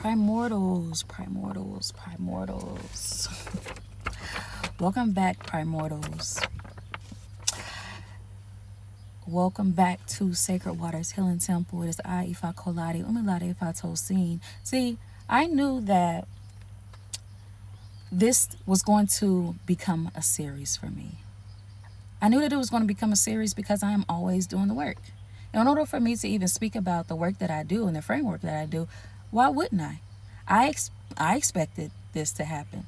Primordials. Welcome back, Primordials. Welcome back to Sacred Waters Healing Temple. It is I, Ifa Kolade, Umilade Ifa Tosin. See, I knew that this was going to become a series for me. I knew that it was going to become a series because I am always doing the work. In order for me to even speak about the work that I do and the framework that I do, why wouldn't I? I expected this to happen.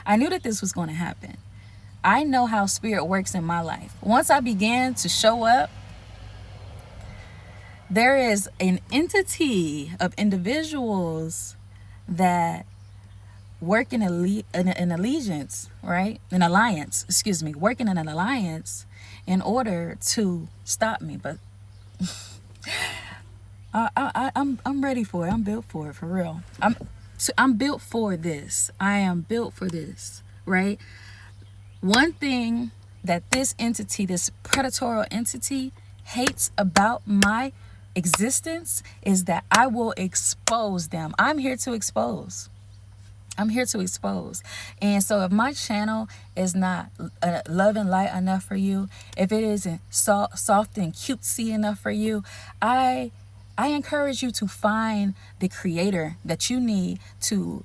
I knew that this was going to happen. I know how spirit works in my life. Once I began to show up, there is an entity of individuals that work in an allegiance, right? An alliance, excuse me, working in an alliance in order to stop me. But I'm ready for it. I'm built for it, for real. I'm built for this. I am built for this, right? One thing that this entity, this predatorial entity, hates about my existence is that I will expose them. I'm here to expose. And so if my channel is not love and light enough for you, if it isn't soft and cutesy enough for you, I encourage you to find the creator that you need to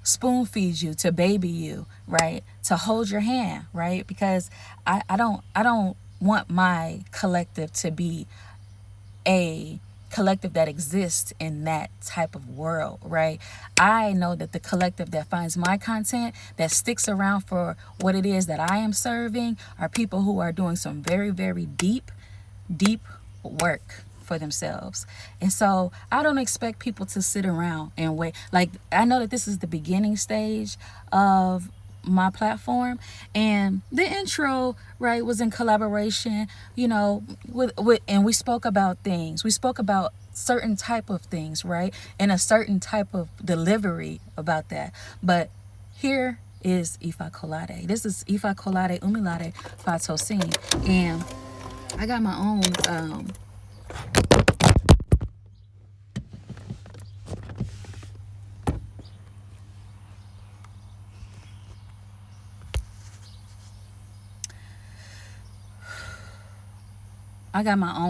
spoon feed you, to baby you, right? To hold your hand, right? Because I don't want my collective to be a collective that exists in that type of world, right? I know that the collective that finds my content, that sticks around for what it is that I am serving, are people who are doing some very, very deep work for themselves. And so I don't expect people to sit around and wait. Like, I know that this is the beginning stage of my platform, and the intro, right, was in collaboration, you know, with and we spoke about things. We spoke about certain type of things, right, and a certain type of delivery about that. But here is Ifa Kolade. This is Ifa Kolade Umilade Fatosin, and I got my own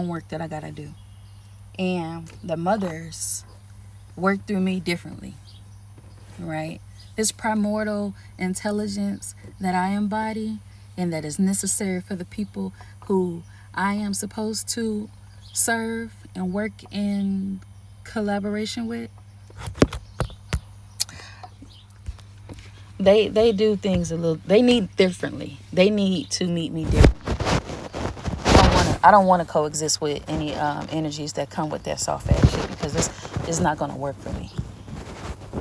work that I gotta do. And the mothers work through me differently, right? This primordial intelligence that I embody and that is necessary for the people who I am supposed to serve and work in collaboration with, they do things they need differently. They need to meet me differently. I don't want to coexist with any energies that come with that soft ass shit, because this is not going to work for me.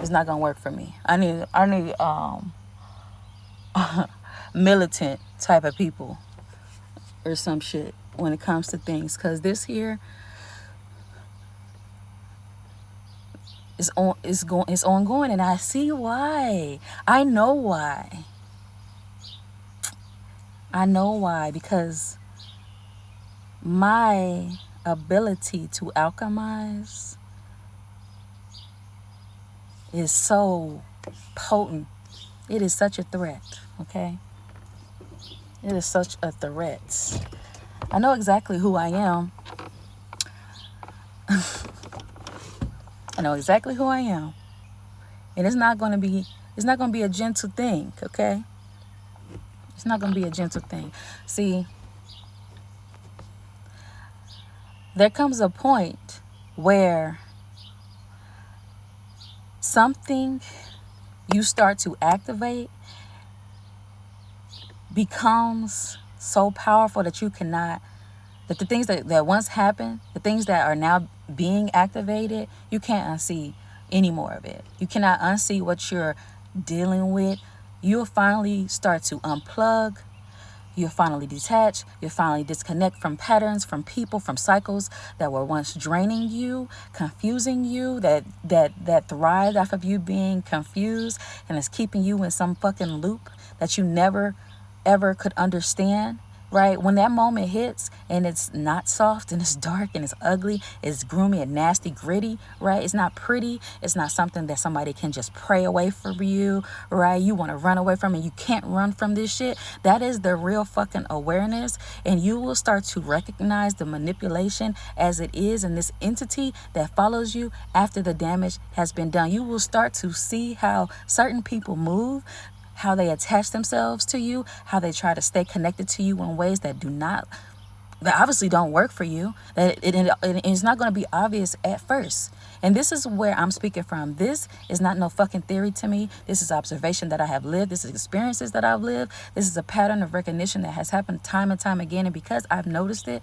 It's not going to work for me. I need militant type of people or some shit when it comes to things, because this here is ongoing, and I see why. I know why, because my ability to alchemize is so potent. It is such a threat, okay? It is such a threat. I know exactly who I am. I know exactly who I am. And it's not going to be a gentle thing, okay? It's not going to be a gentle thing. See, there comes a point where something you start to activate becomes so powerful that that the things that once happened, the things that are now being activated, you can't unsee any more of it. You cannot unsee what you're dealing with. You'll finally start to unplug. You'll finally detach. You'll finally disconnect from patterns, from people, from cycles that were once draining you, confusing you, that thrived off of you being confused, and is keeping you in some fucking loop that you never, ever could understand. right? When that moment hits and it's not soft and it's dark and it's ugly, it's groomy and nasty, gritty, right? It's not pretty. It's not something that somebody can just pray away from you, right? You want to run away from it. You can't run from this shit. That is the real fucking awareness. And you will start to recognize the manipulation as it is in this entity that follows you after the damage has been done. You will start to see how certain people move, how they attach themselves to you, how they try to stay connected to you in ways that obviously don't work for you, that it's not going to be obvious at first. And this is where I'm speaking from. This is not no fucking theory to me. This is observation that I have lived. This is experiences that I've lived. This is a pattern of recognition that has happened time and time again. And because I've noticed it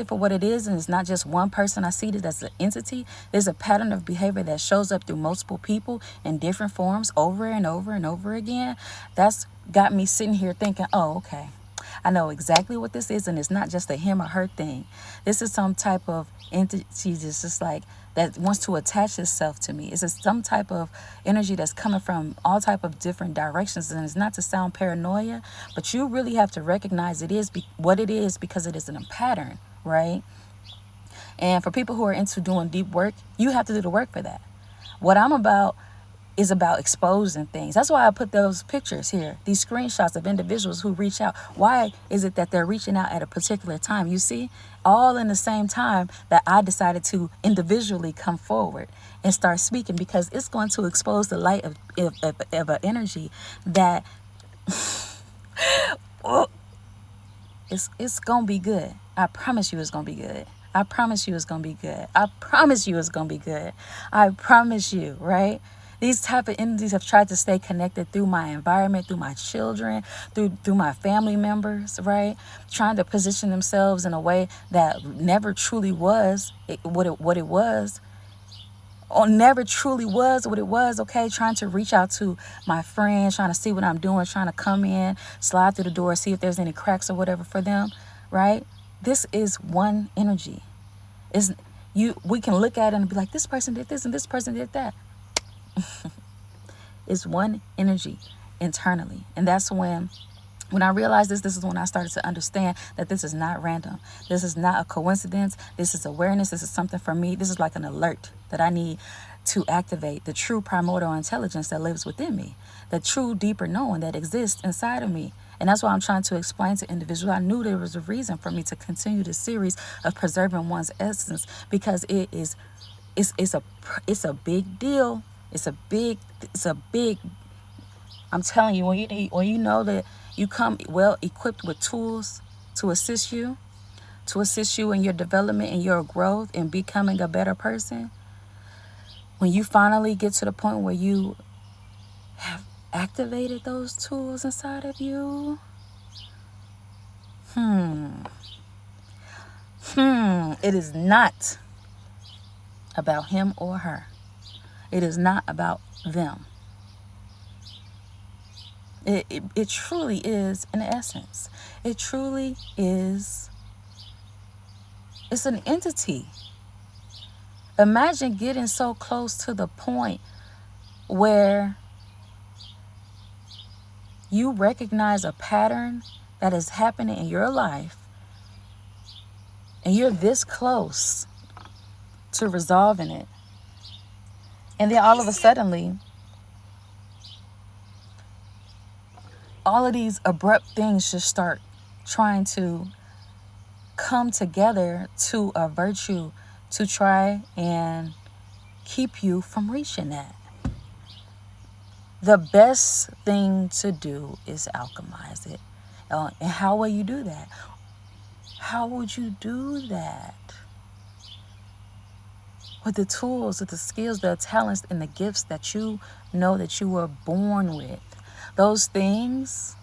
for what it is, and it's not just one person I see it as an entity, there's a pattern of behavior that shows up through multiple people in different forms over and over and over again. That's got me sitting here thinking, oh, okay, I know exactly what this is, and it's not just a him or her thing. This is some type of entity that's just like that wants to attach itself to me. It's some type of energy that's coming from all type of different directions, and it's not to sound paranoia, but you really have to recognize it is what it is, because it isn't a pattern, right? And for people who are into doing deep work, you have to do the work for that. What I'm about is about exposing things. That's why I put those pictures here, these screenshots of individuals who reach out. Why is it that they're reaching out at a particular time? You see, all in the same time that I decided to individually come forward and start speaking, because it's going to expose the light of an energy that it's going to be good. I promise you it's going to be good. I promise you it's going to be good. I promise you it's going to be good. I promise you, right? These type of entities have tried to stay connected through my environment, through my children, through my family members, right? Trying to position themselves in a way that never truly was what it was. Or never truly was what it was, okay? Trying to reach out to my friends, trying to see what I'm doing, trying to come in, slide through the door, see if there's any cracks or whatever for them, right? This is one energy. We can look at it and be like, this person did this and this person did that. It's one energy internally. And that's when I realized this is when I started to understand that this is not random. This is not a coincidence. This is awareness. This is something for me. This is like an alert that I need to activate the true primordial intelligence that lives within me, the true deeper knowing that exists inside of me. And that's why I'm trying to explain to individuals. I knew there was a reason for me to continue this series of preserving one's essence, because it's a big deal. It's a big, I'm telling you, when you know that you come well equipped with tools to assist you in your development and your growth and becoming a better person, when you finally get to the point where you have activated those tools inside of you, it is not about him or her. It is not about them. It truly is an essence. It truly is. It's an entity. Imagine getting so close to the point where you recognize a pattern that is happening in your life, and you're this close to resolving it. And then all of a sudden, all of these abrupt things just start trying to come together to avert you, to try and keep you from reaching that. The best thing to do is alchemize it. And how will you do that? How would you do that? With the tools, with the skills, the talents, and the gifts that you know that you were born with. Those things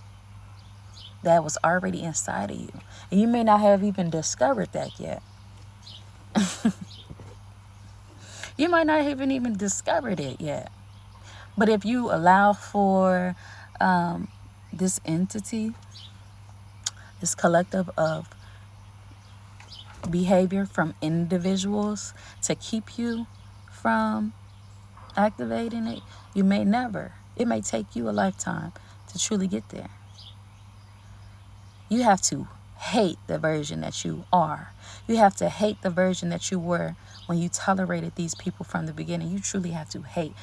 that was already inside of you. And you may not have even discovered that yet. You might not have even discovered it yet. But if you allow for this entity, this collective of behavior from individuals to keep you from activating it, you may never. It may take you a lifetime to truly get there. You have to hate the version that you are. You have to hate the version that you were when you tolerated these people from the beginning. You truly have to hate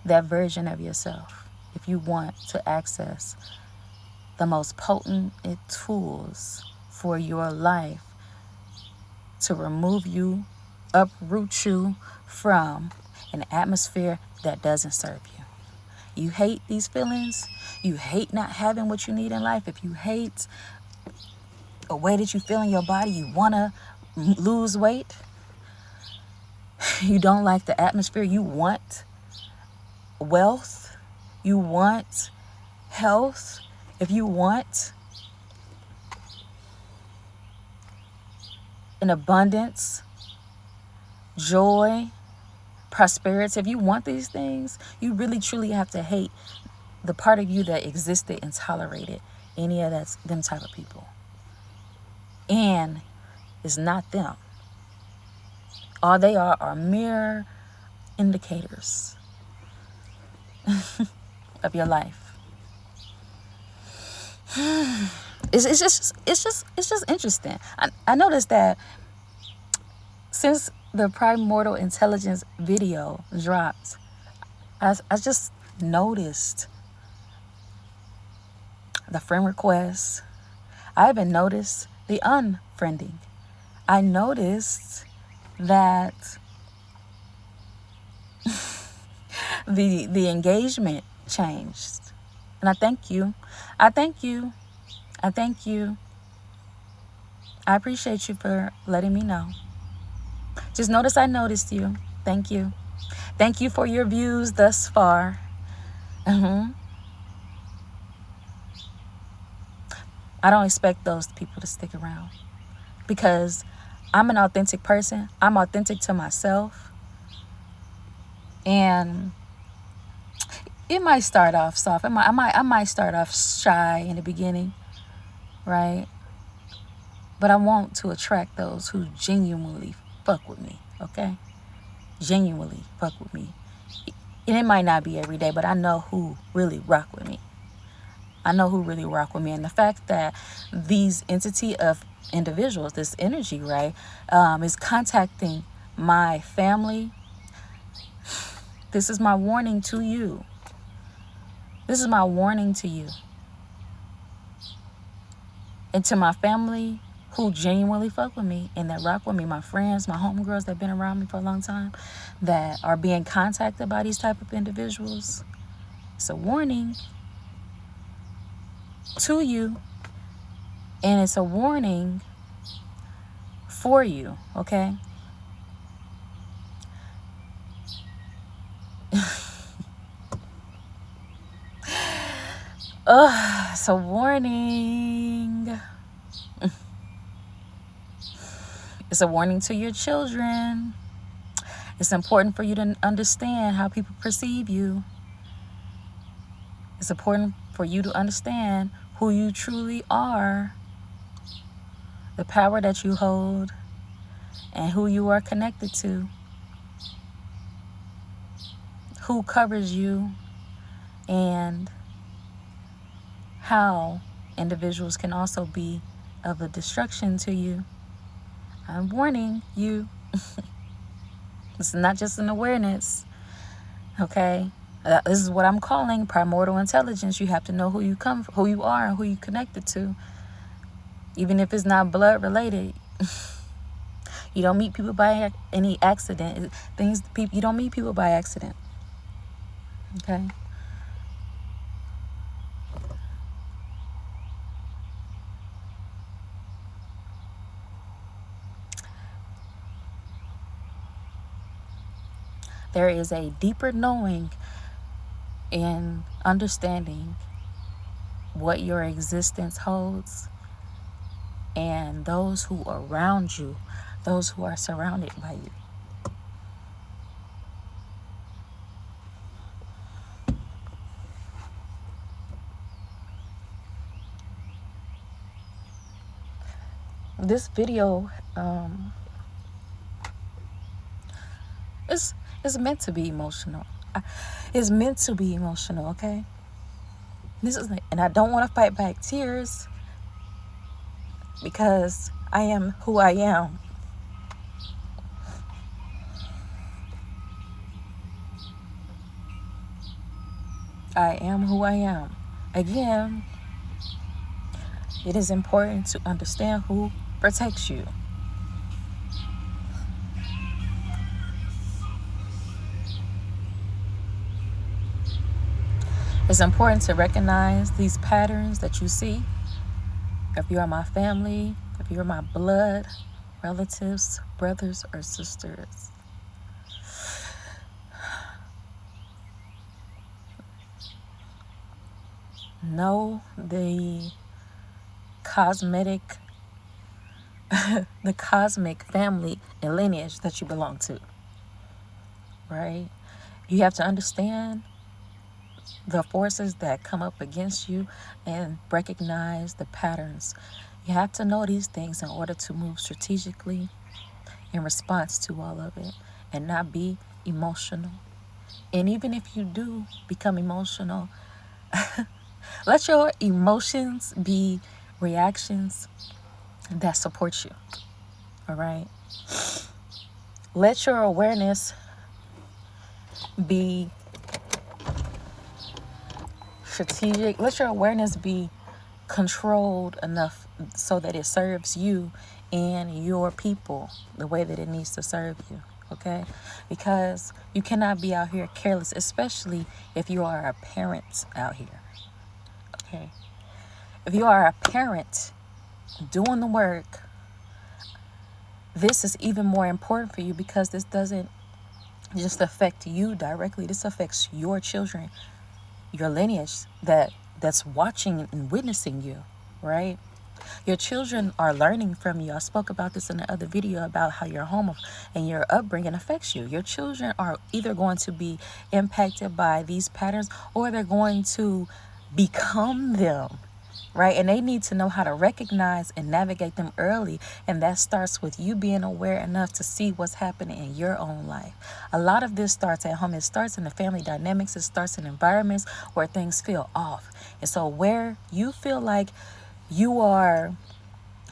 that version of yourself if you want to access the most potent tools for your life to remove you, uproot you from an atmosphere that doesn't serve you. You hate these feelings. You hate not having what you need in life. If you hate a way that you feel in your body, you want to lose weight. You don't like the atmosphere. You want wealth. You want health. If you want an abundance, joy, prosperity, if you want these things, you really truly have to hate the part of you that existed and tolerated any of them type of people. And it's not them. All they are mere indicators of your life. It's just interesting. I noticed that since the Primordial Intelligence video dropped, I just noticed the friend requests. I even noticed the unfriending. I noticed that the engagement changed. And I thank you. I thank you. I thank you. I appreciate you for letting me know. Just notice I noticed you. Thank you. Thank you for your views thus far. I don't expect those people to stick around because I'm an authentic person. I'm authentic to myself. And it might start off soft. I might start off shy in the beginning, right? But I want to attract those who genuinely fuck with me, okay? Genuinely fuck with me. And it might not be every day, but I know who really rock with me. I know who really rock with me. And the fact that these entity of individuals, this energy, right, is contacting my family. This is my warning to you. This is my warning to you. And to my family who genuinely fuck with me and that rock with me, my friends, my homegirls that have been around me for a long time, that are being contacted by these type of individuals. It's a warning to you, and it's a warning for you, okay? It's a warning. It's a warning to your children. It's important for you to understand how people perceive you. It's important for you to understand who you truly are, the power that you hold, and who you are connected to, who covers you, and how individuals can also be of a destruction to you. I'm warning you. It's not just an awareness, okay? This is what I'm calling primordial intelligence. You have to know who you are, and who you connected to, even if it's not blood related. You don't meet people by any accident. You don't meet people by accident. Okay. There is a deeper knowing and understanding what your existence holds, and those who are around you, those who are surrounded by you. This video is meant to be emotional. It's meant to be emotional, okay? And I don't want to fight back tears because I am who I am. I am who I am. Again, it is important to understand who protects you. It's important to recognize these patterns that you see. If you are my family, if you're my blood, relatives, brothers, or sisters. Know the cosmetic the cosmic family and lineage that you belong to. Right? You have to understand the forces that come up against you and recognize the patterns. You have to know these things in order to move strategically in response to all of it and not be emotional. And even if you do become emotional, let your emotions be reactions that support you. All right? Let your awareness be strategic. Let your awareness be controlled enough so that it serves you and your people the way that it needs to serve you. Okay? Because you cannot be out here careless, especially if you are a parent out here. Okay? If you are a parent doing the work, this is even more important for you because this doesn't just affect you directly. This affects your children, your lineage that's watching and witnessing you, right? Your children are learning from you. I spoke about this in the other video about how your home and your upbringing affects you. Your children are either going to be impacted by these patterns or they're going to become them, right? And they need to know how to recognize and navigate them early. And that starts with you being aware enough to see what's happening in your own life. A lot of this starts at home. It starts in the family dynamics. It starts in environments where things feel off. And so where you feel like you are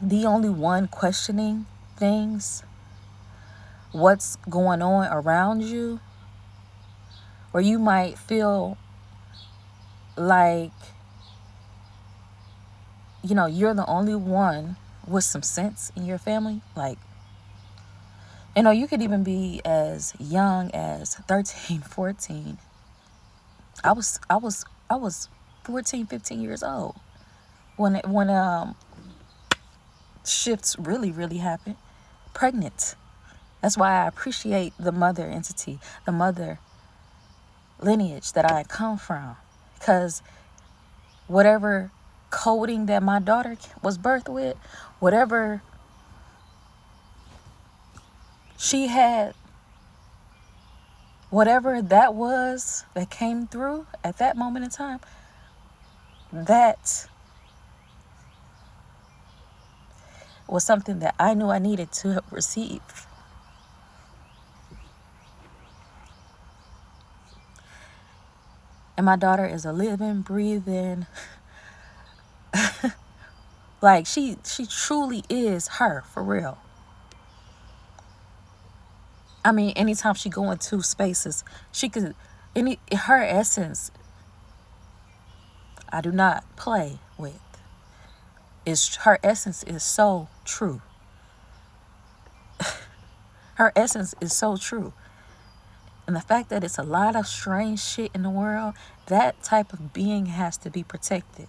the only one questioning things, what's going on around you, or you might feel like, you're the only one with some sense in your family. Like, you could even be as young as 13, 14. I was 14, 15 years old when shifts really happened. Pregnant. That's why I appreciate the mother entity, the mother lineage that I come from. Because whatever coding that my daughter was birthed with, whatever she had, whatever that was that came through at that moment in time, that was something that I knew I needed to receive. And my daughter is a living, breathing, like she truly is her, for real. I mean, anytime she go into spaces, she could, her essence, I do not play with. Her essence is so true. Her essence is so true. And the fact that it's a lot of strange shit in the world, that type of being has to be protected.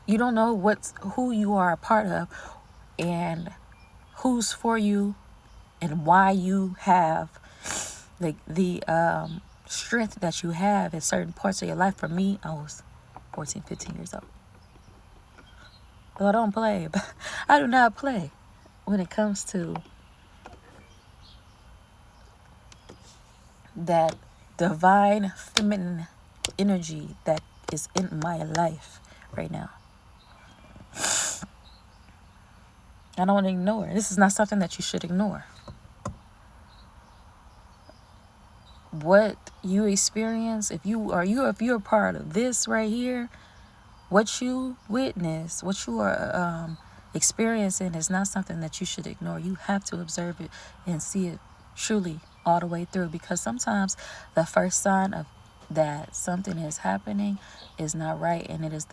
You don't know who you are a part of and who's for you and why you have the strength that you have in certain parts of your life. For me, I was 14, 15 years old. So I don't play. I do not play when it comes to that divine feminine energy that is in my life right now. I don't ignore it. This is not something that you should ignore. what you experience, if you're part of this right here, what you witness, what you are experiencing is not something that you should ignore. You have to observe it and see it truly all the way through, because sometimes the first sign of that something is happening is not right, and it is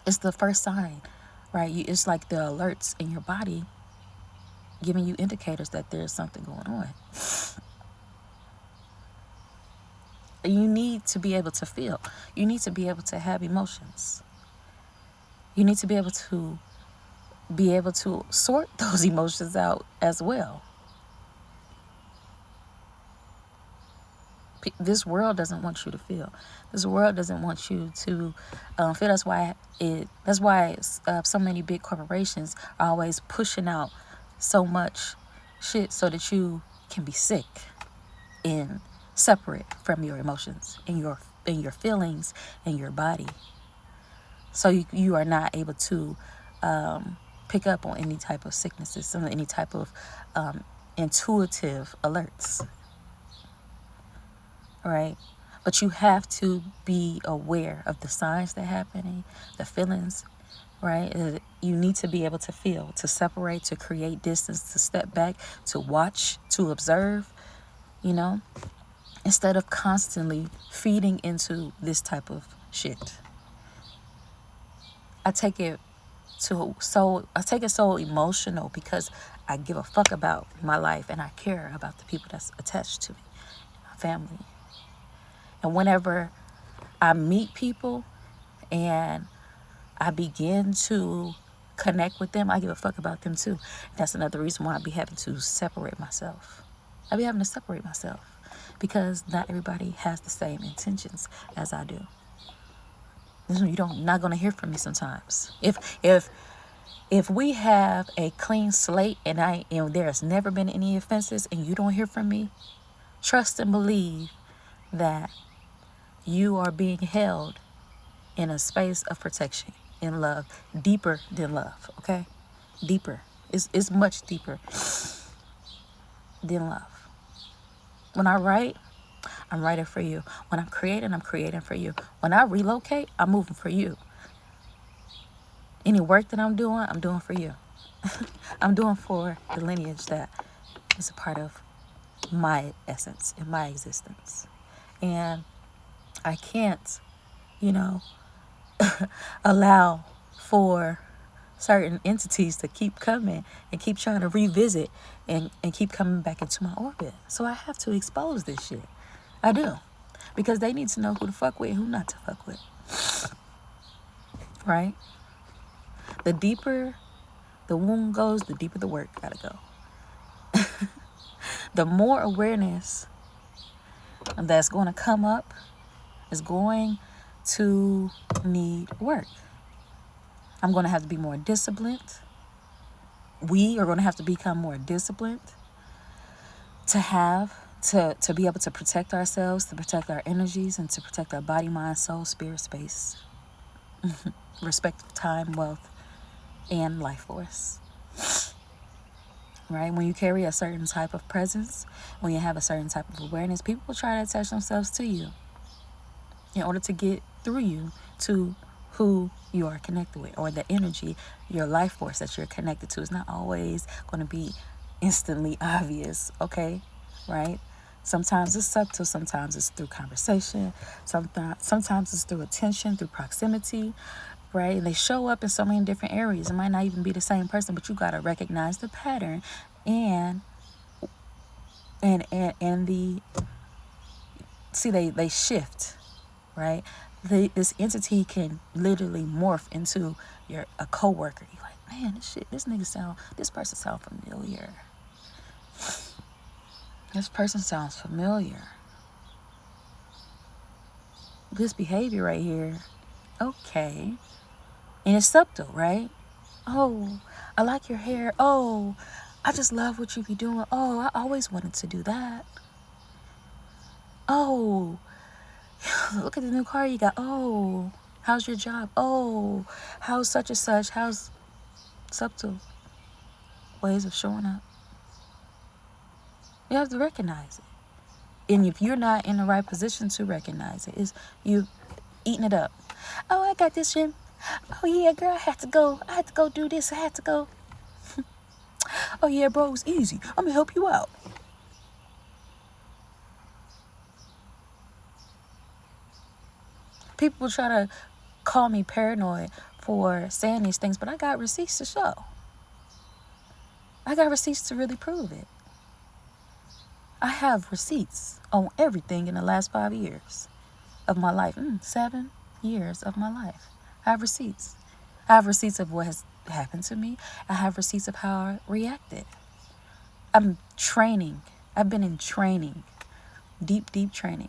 it's the first sign, right? It's like the alerts in your body giving you indicators that there's something going on. You need to be able to feel. You need to be able to have emotions. You need to be able to sort those emotions out as well. This world doesn't want you to feel. This world doesn't want you to feel. That's why so many big corporations are always pushing out so much shit so that you can be sick and separate from your emotions and your feelings and your body. So you are not able to pick up on any type of sicknesses, any type of intuitive alerts. Right? But you have to be aware of the signs that are happening, the feelings, right? You need to be able to feel, to separate, to create distance, to step back, to watch, to observe, instead of constantly feeding into this type of shit. I take it so emotional because I give a fuck about my life and I care about the people that's attached to me, my family. And whenever I meet people and I begin to connect with them, I give a fuck about them too. That's another reason why I be having to separate myself. Because not everybody has the same intentions as I do. You're not gonna hear from me sometimes. If we have a clean slate and there has never been any offenses and you don't hear from me, trust and believe that you are being held in a space of protection, in love, deeper than love, okay? Deeper. It's much deeper than love. When I write, I'm writing for you. When I'm creating for you. When I relocate, I'm moving for you. Any work that I'm doing for you. I'm doing for the lineage that is a part of my essence and my existence. And I can't, allow for certain entities to keep coming and keep trying to revisit and keep coming back into my orbit. So I have to expose this shit. I do. Because they need to know who to fuck with and who not to fuck with. Right? The deeper the wound goes, the deeper the work gotta go. The more awareness that's going to come up is going to need work. I'm going to have to be more disciplined. We are going to have to become more disciplined to be able to protect ourselves, to protect our energies, and to protect our body, mind, soul, spirit, space, respect of time, wealth, and life force. Right? When you carry a certain type of presence, when you have a certain type of awareness, people will try to attach themselves to you in order to get through you to who you are connected with, or the energy, your life force that you're connected to is not always going to be instantly obvious, okay? Right? Sometimes it's subtle, sometimes it's through conversation, sometimes it's through attention, through proximity, right? And they show up in so many different areas. It might not even be the same person, but you got to recognize the pattern and they shift, right? This entity can literally morph into a coworker. You're like, man, this person sound familiar. This person sounds familiar. This behavior right here, okay. And it's subtle, right? Oh, I like your hair. Oh, I just love what you be doing. Oh, I always wanted to do that. Oh, look at the new car you got. Oh, how's your job? Oh, how's such and such? How's subtle ways of showing up? You have to recognize it. And if you're not in the right position to recognize it, is you eating it up. Oh, I got this shit. Oh yeah, girl, I had to go do this. I had to go. Oh yeah, bro, it was easy. I'm gonna help you out. People try to call me paranoid for saying these things, but I got receipts to show. I got receipts to really prove it. I have receipts on everything in the last 5 years of my life. 7 years of my life. I have receipts. I have receipts of what has happened to me. I have receipts of how I reacted. I'm training. I've been in training. Deep, deep training.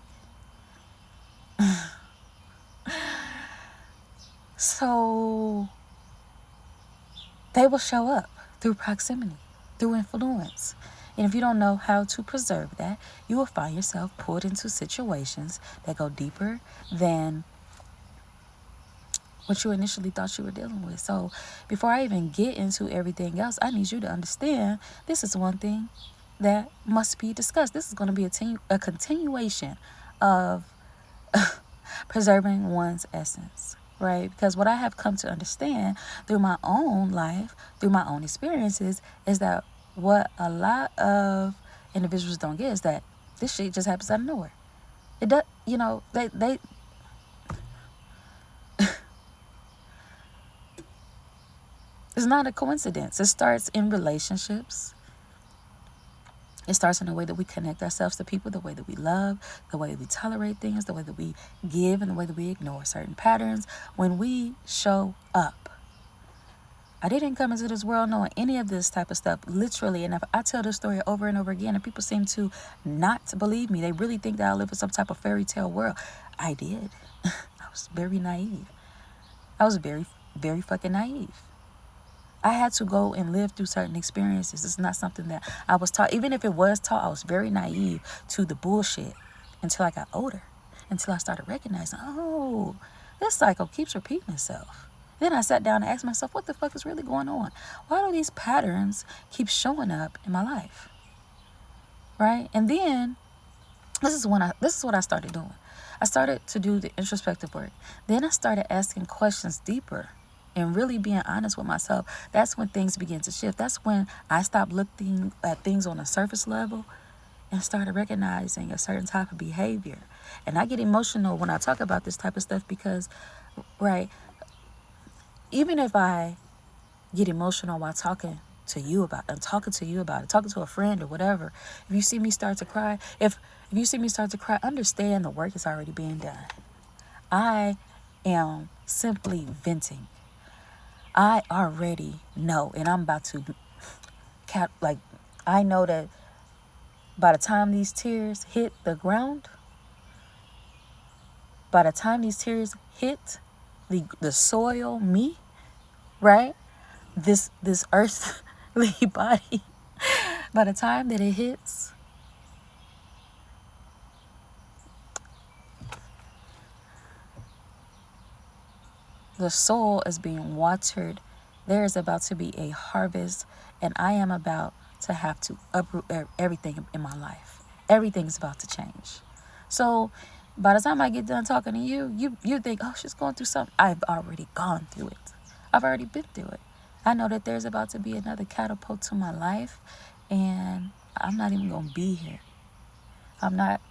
So they will show up through proximity, through influence. And if you don't know how to preserve that, you will find yourself pulled into situations that go deeper than what you initially thought you were dealing with. So before I even get into everything else, I need you to understand this is one thing that must be discussed. This is going to be a continuation of preserving one's essence, right? Because what I have come to understand through my own life, through my own experiences, is that what a lot of individuals don't get is that this shit just happens out of nowhere. It does, they it's not a coincidence. It starts in relationships. It starts in the way that we connect ourselves to people, the way that we love, the way that we tolerate things, the way that we give, and the way that we ignore certain patterns. When we show up, I didn't come into this world knowing any of this type of stuff, literally. And if I tell this story over and over again and people seem to not believe me, they really think that I live in some type of fairy tale world. I did. I was very naive. I was very, very fucking naive. I had to go and live through certain experiences. It's not something that I was taught. Even if it was taught, I was very naive to the bullshit until I got older, until I started recognizing, oh, this cycle keeps repeating itself. Then I sat down and asked myself, what the fuck is really going on? Why do these patterns keep showing up in my life? Right? And then this is what I started doing. I started to do the introspective work. Then I started asking questions deeper and really being honest with myself. That's when things begin to shift. That's when I stopped looking at things on a surface level and started recognizing a certain type of behavior. And I get emotional when I talk about this type of stuff because, right, even if I get emotional while talking to you about it, talking to a friend or whatever, if you see me start to cry, if you see me start to cry, understand the work is already being done. I am simply venting. I already know, and I'm about to I know that by the time these tears hit the ground, by the time these tears hit the soil, me, right? This earthly body, by the time that it hits, the soil is being watered. There is about to be a harvest, and I am about to have to uproot everything in my life. Everything's about to change. So by the time I get done talking to you think, oh, she's going through something. I've already gone through it. I've already been through it. I know that there's about to be another catapult to my life, and I'm not even going to be here. You're not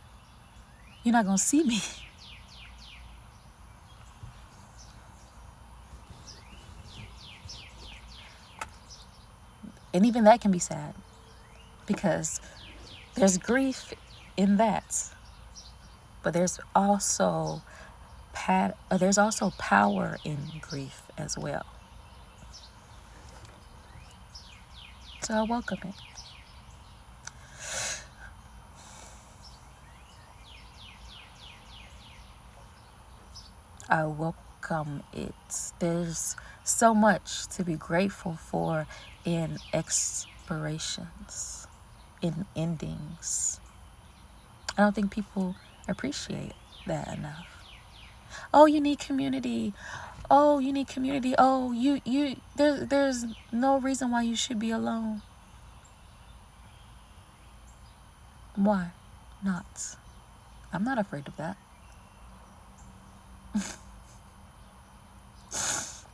going to see me. And even that can be sad because there's grief in that. But there's also power in grief as well. So I welcome it. I welcome it. There's so much to be grateful for in expirations, in endings. I don't think people appreciate that enough. Oh, you need community. Oh, you need community. Oh, there's no reason why you should be alone. Why? not. I'm not afraid of that.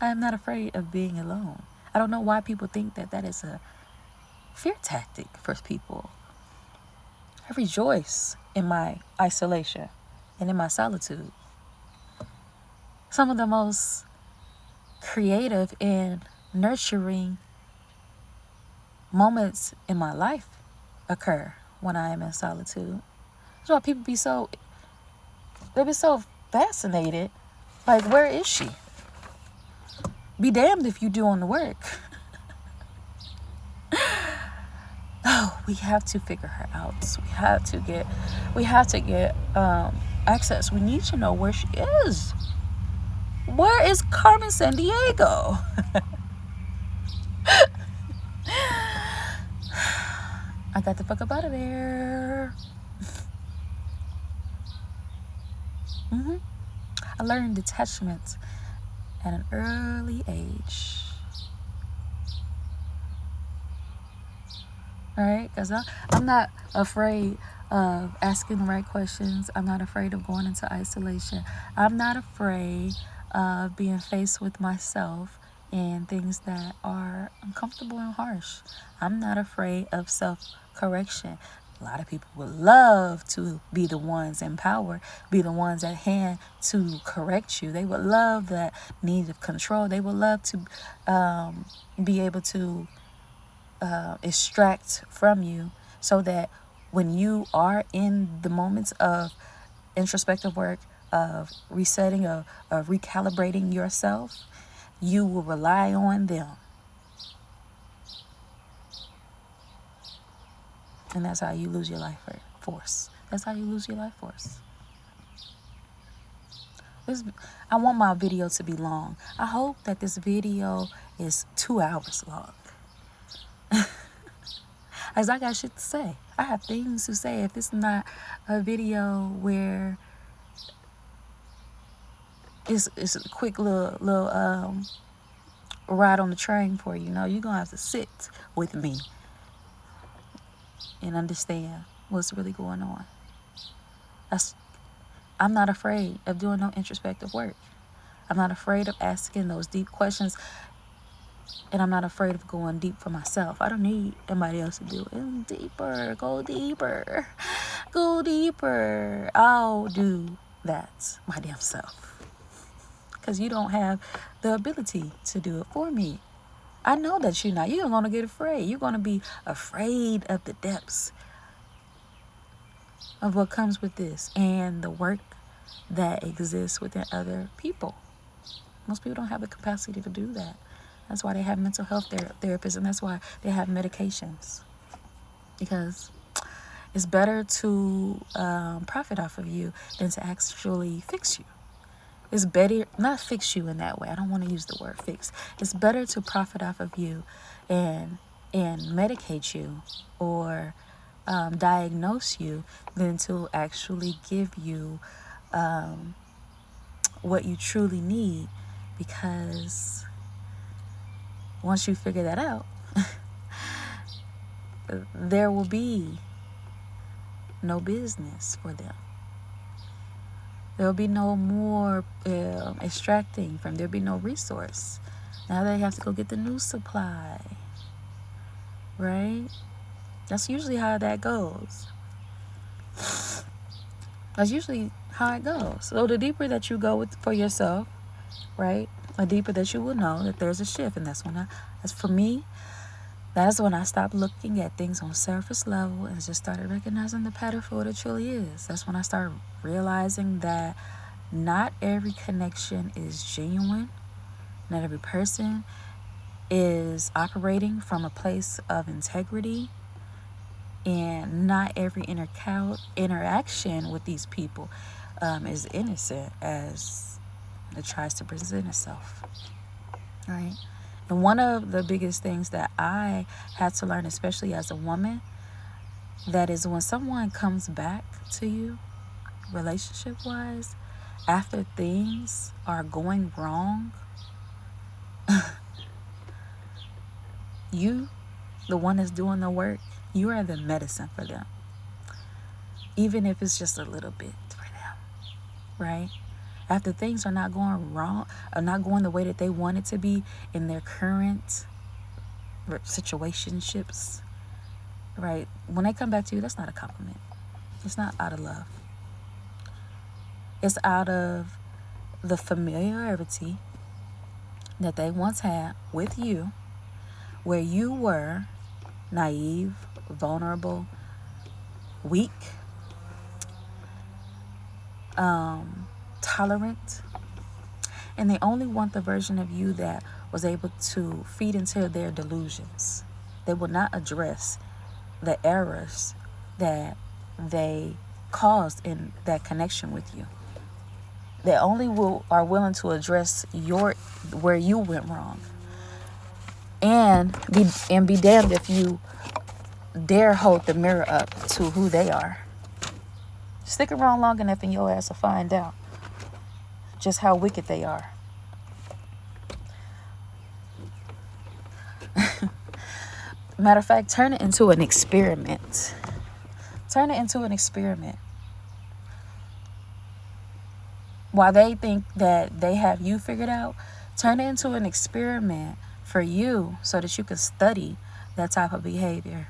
I am not afraid of being alone. I don't know why people think that that is a fear tactic for people. I rejoice in my isolation and in my solitude. Some of the most creative and nurturing moments in my life occur when I am in solitude. That's why people they be so fascinated. Like, where is she? Be damned if you doing the work. Oh, we have to figure her out. We have to get access. We need to know where she is. Where is Carmen Sandiego? I got the fuck up out of there. I learned detachment at an early age. Alright? Because I'm not afraid of asking the right questions. I'm not afraid of going into isolation. I'm not afraid of being faced with myself and things that are uncomfortable and harsh. I'm not afraid of self-correction. A lot of people would love to be the ones in power, be the ones at hand to correct you. They would love that need of control. They would love to be able to extract from you, so that when you are in the moments of introspective work, of resetting, of recalibrating yourself, you will rely on them. And that's how you lose your life force. That's how you lose your life force. I want my video to be long. I hope that this video is 2 hours long. As I got shit to say. I have things to say. If it's not a video where it's a quick little ride on the train for you, you're gonna have to sit with me and understand what's really going on. I'm not afraid of doing no introspective work. I'm not afraid of asking those deep questions. And I'm not afraid of going deep for myself. I don't need anybody else to do it. Deeper, go deeper, go deeper. I'll do that my damn self. Because you don't have the ability to do it for me. I know that you're not. You're going to get afraid. You're going to be afraid of the depths of what comes with this and the work that exists within other people. Most people don't have the capacity to do that. That's why they have mental health therapists, and that's why they have medications. Because it's better to profit off of you than to actually fix you. It's better, not fix you in that way. I don't want to use the word fix. It's better to profit off of you and medicate you or diagnose you than to actually give you what you truly need. Because once you figure that out, there will be no business for them. There will be no more extracting from. There will be no resource. Now they have to go get the new supply. Right? That's usually how that goes. That's usually how it goes. So the deeper that you go for yourself, right? The deeper that you will know that there's a shift. And that's for me, that's when I stopped looking at things on surface level and just started recognizing the pattern for what it truly is. That's when I started realizing that not every connection is genuine. Not every person is operating from a place of integrity. And not every interaction with these people is innocent as it tries to present itself. Right? And one of the biggest things that I had to learn, especially as a woman, that is when someone comes back to you, relationship-wise, after things are going wrong, you, the one that's doing the work, you are the medicine for them. even if it's just a little bit for them, right? After things are not going wrong, or not going the way that they want it to be in their current situationships, right? When they come back to you, that's not a compliment. It's not out of love. It's out of the familiarity that they once had with you, where you were naive, vulnerable, weak, tolerant, and they only want the version of you that was able to feed into their delusions. They will not address the errors that they caused in that connection with you. They only are willing to address where you went wrong, and be damned if you dare hold the mirror up to who they are. Stick around long enough and your ass will find out just how wicked they are. Matter of fact, turn it into an experiment. Turn it into an experiment. While they think that they have you figured out, turn it into an experiment for you so that you can study that type of behavior.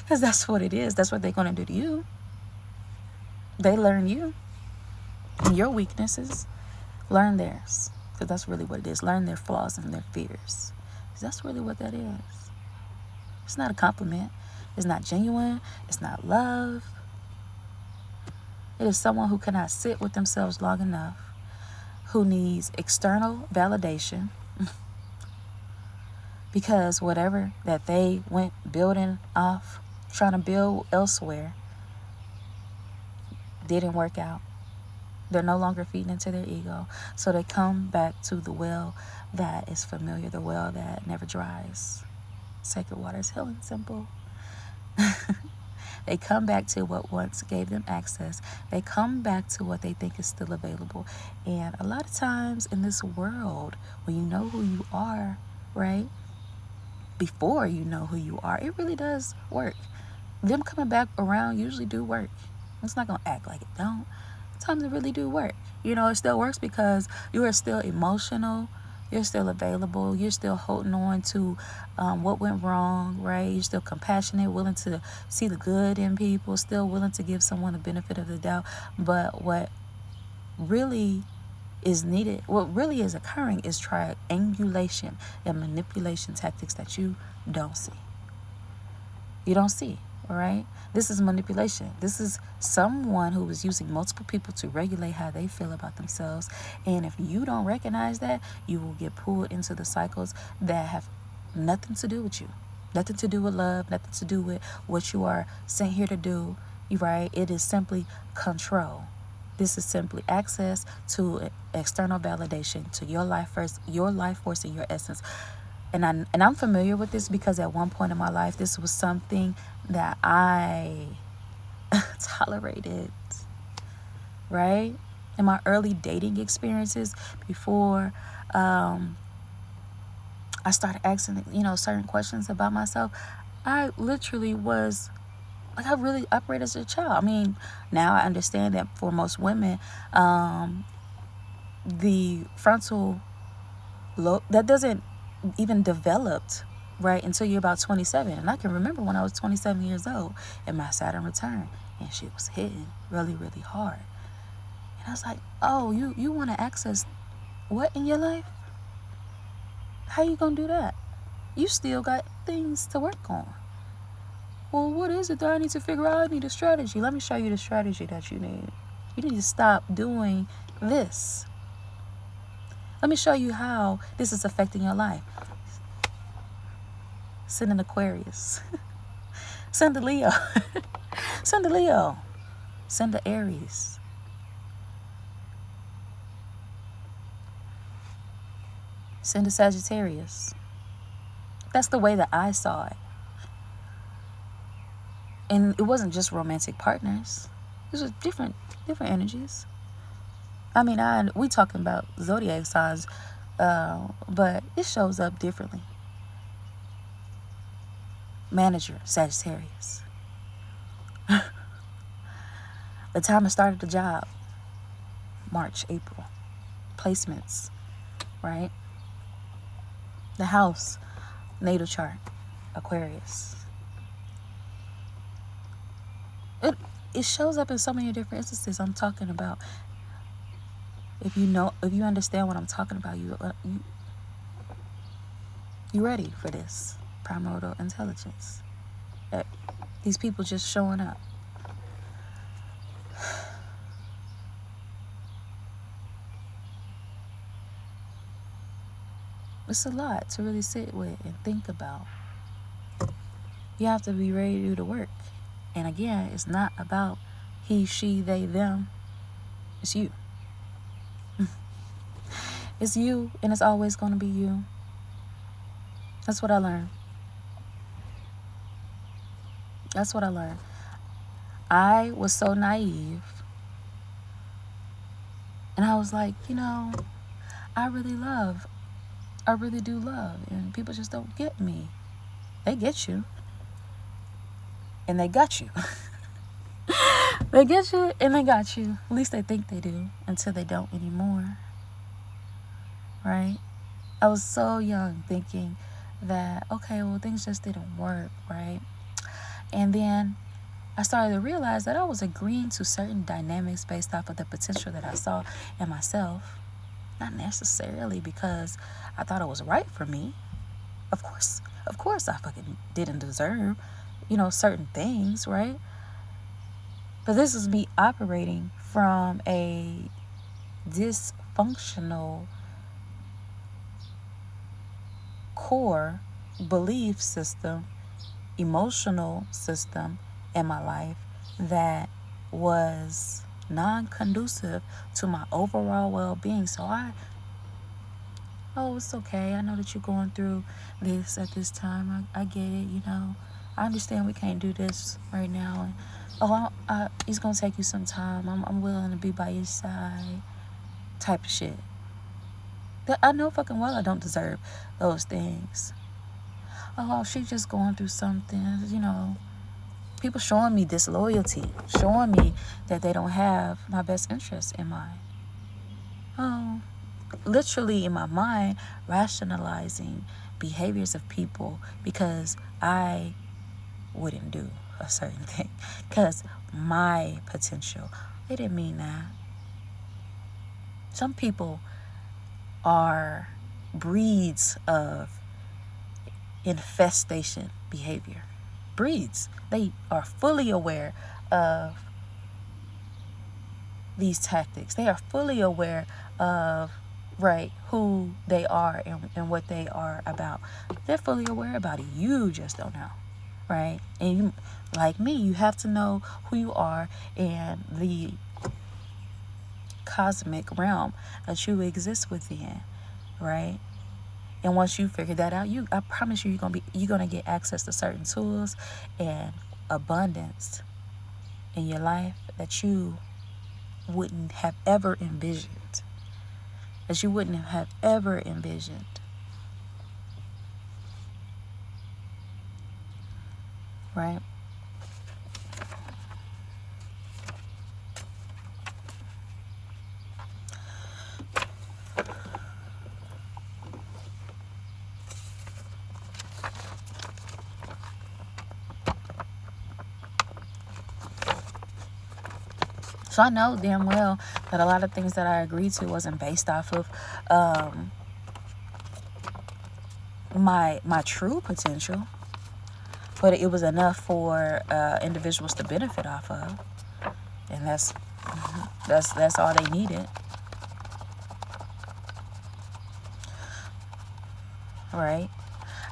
Because that's what it is. That's what they're going to do to you. They learn you and your weaknesses. Learn theirs. Because that's really what it is. Learn their flaws and their fears. Because that's really what that is. It's not a compliment. It's not genuine. It's not love. It is someone who cannot sit with themselves long enough, who needs external validation, because whatever that they went building off, trying to build elsewhere, didn't work out. They're no longer feeding into their ego. So they come back to the well that is familiar, the well that never dries. Sacred water is healing, simple. They come back to what once gave them access. They come back to what they think is still available. And a lot of times in this world, when you know who you are, right? Before you know who you are, it really does work. Them coming back around usually do work. It's not going to act like it don't. Sometimes it really do work. You know, it still works because you are still emotional. You're still available. You're still holding on to what went wrong, right? You're still compassionate, willing to see the good in people, still willing to give someone the benefit of the doubt. But what really is needed, what really is occurring, is triangulation and manipulation tactics that you don't see. You don't see, all right? This is manipulation. This is someone who is using multiple people to regulate how they feel about themselves. And if you don't recognize that, you will get pulled into the cycles that have nothing to do with you. Nothing to do with love, nothing to do with what you are sent here to do, right? It is simply control. This is simply access to external validation, to your life first, your life force and your essence. And I'm familiar with this because at one point in my life, this was something that I tolerated, right? In my early dating experiences, before I started asking, certain questions about myself, I literally was, like, I really operated as a child. I mean, now I understand that for most women, the frontal lobe, that doesn't even developed, right, until you're about 27. And I can remember when I was 27 years old and my Saturn returned and shit was hitting really, really hard. And I was like, oh, you want to access what in your life? How you gonna do that? You still got things to work on. Well, what is it that I need to figure out? I need a strategy. Let me show you the strategy that you need. You need to stop doing this. Let me show you how this is affecting your life. Send an Aquarius. Send a Leo. Send a Leo. Send a Aries. Send a Sagittarius. That's the way that I saw it. And it wasn't just romantic partners. These were different energies. I mean, we talking about zodiac signs, but it shows up differently. Manager, Sagittarius. The time I started the job, March, April. Placements, right? The house, natal chart, Aquarius. It shows up in so many different instances. I'm talking about, if you understand what I'm talking about, you ready for this primordial intelligence. These people just showing up. It's a lot to really sit with and think about. You have to be ready to do the work. And again, it's not about he, she, they, them. It's you. It's you, and it's always going to be you. That's what I learned. That's what I learned. I was so naive. And I was like, I really do love. And people just don't get me. They get you. And they got you. They get you and they got you. At least they think they do, until they don't anymore. Right? I was so young thinking that, okay, well, things just didn't work, right? And then I started to realize that I was agreeing to certain dynamics based off of the potential that I saw in myself. Not necessarily because I thought it was right for me. Of course I fucking didn't deserve certain things, right? But this is me operating from a dysfunctional core belief system, emotional system in my life that was non-conducive to my overall well-being. So it's okay. I know that you're going through this at this time. I get it, I understand we can't do this right now. And, it's going to take you some time. I'm willing to be by your side. Type of shit. I know fucking well I don't deserve those things. She's just going through something, People showing me disloyalty. Showing me that they don't have my best interests in mind. Literally in my mind, rationalizing behaviors of people because I wouldn't do a certain thing because my potential. They didn't mean that. Some people are breeds of infestation behavior. Breeds. They are fully aware of these tactics. They are fully aware of who they are and what they are about. They're fully aware about it. You just don't know. Right? And you, like me, you have to know who you are and the cosmic realm that you exist within, right? And once you figure that out, I promise you're gonna get access to certain tools and abundance in your life that you wouldn't have ever envisioned. Right? So I know damn well that a lot of things that I agreed to wasn't based off of my true potential, but it was enough for individuals to benefit off of, and that's all they needed. Right?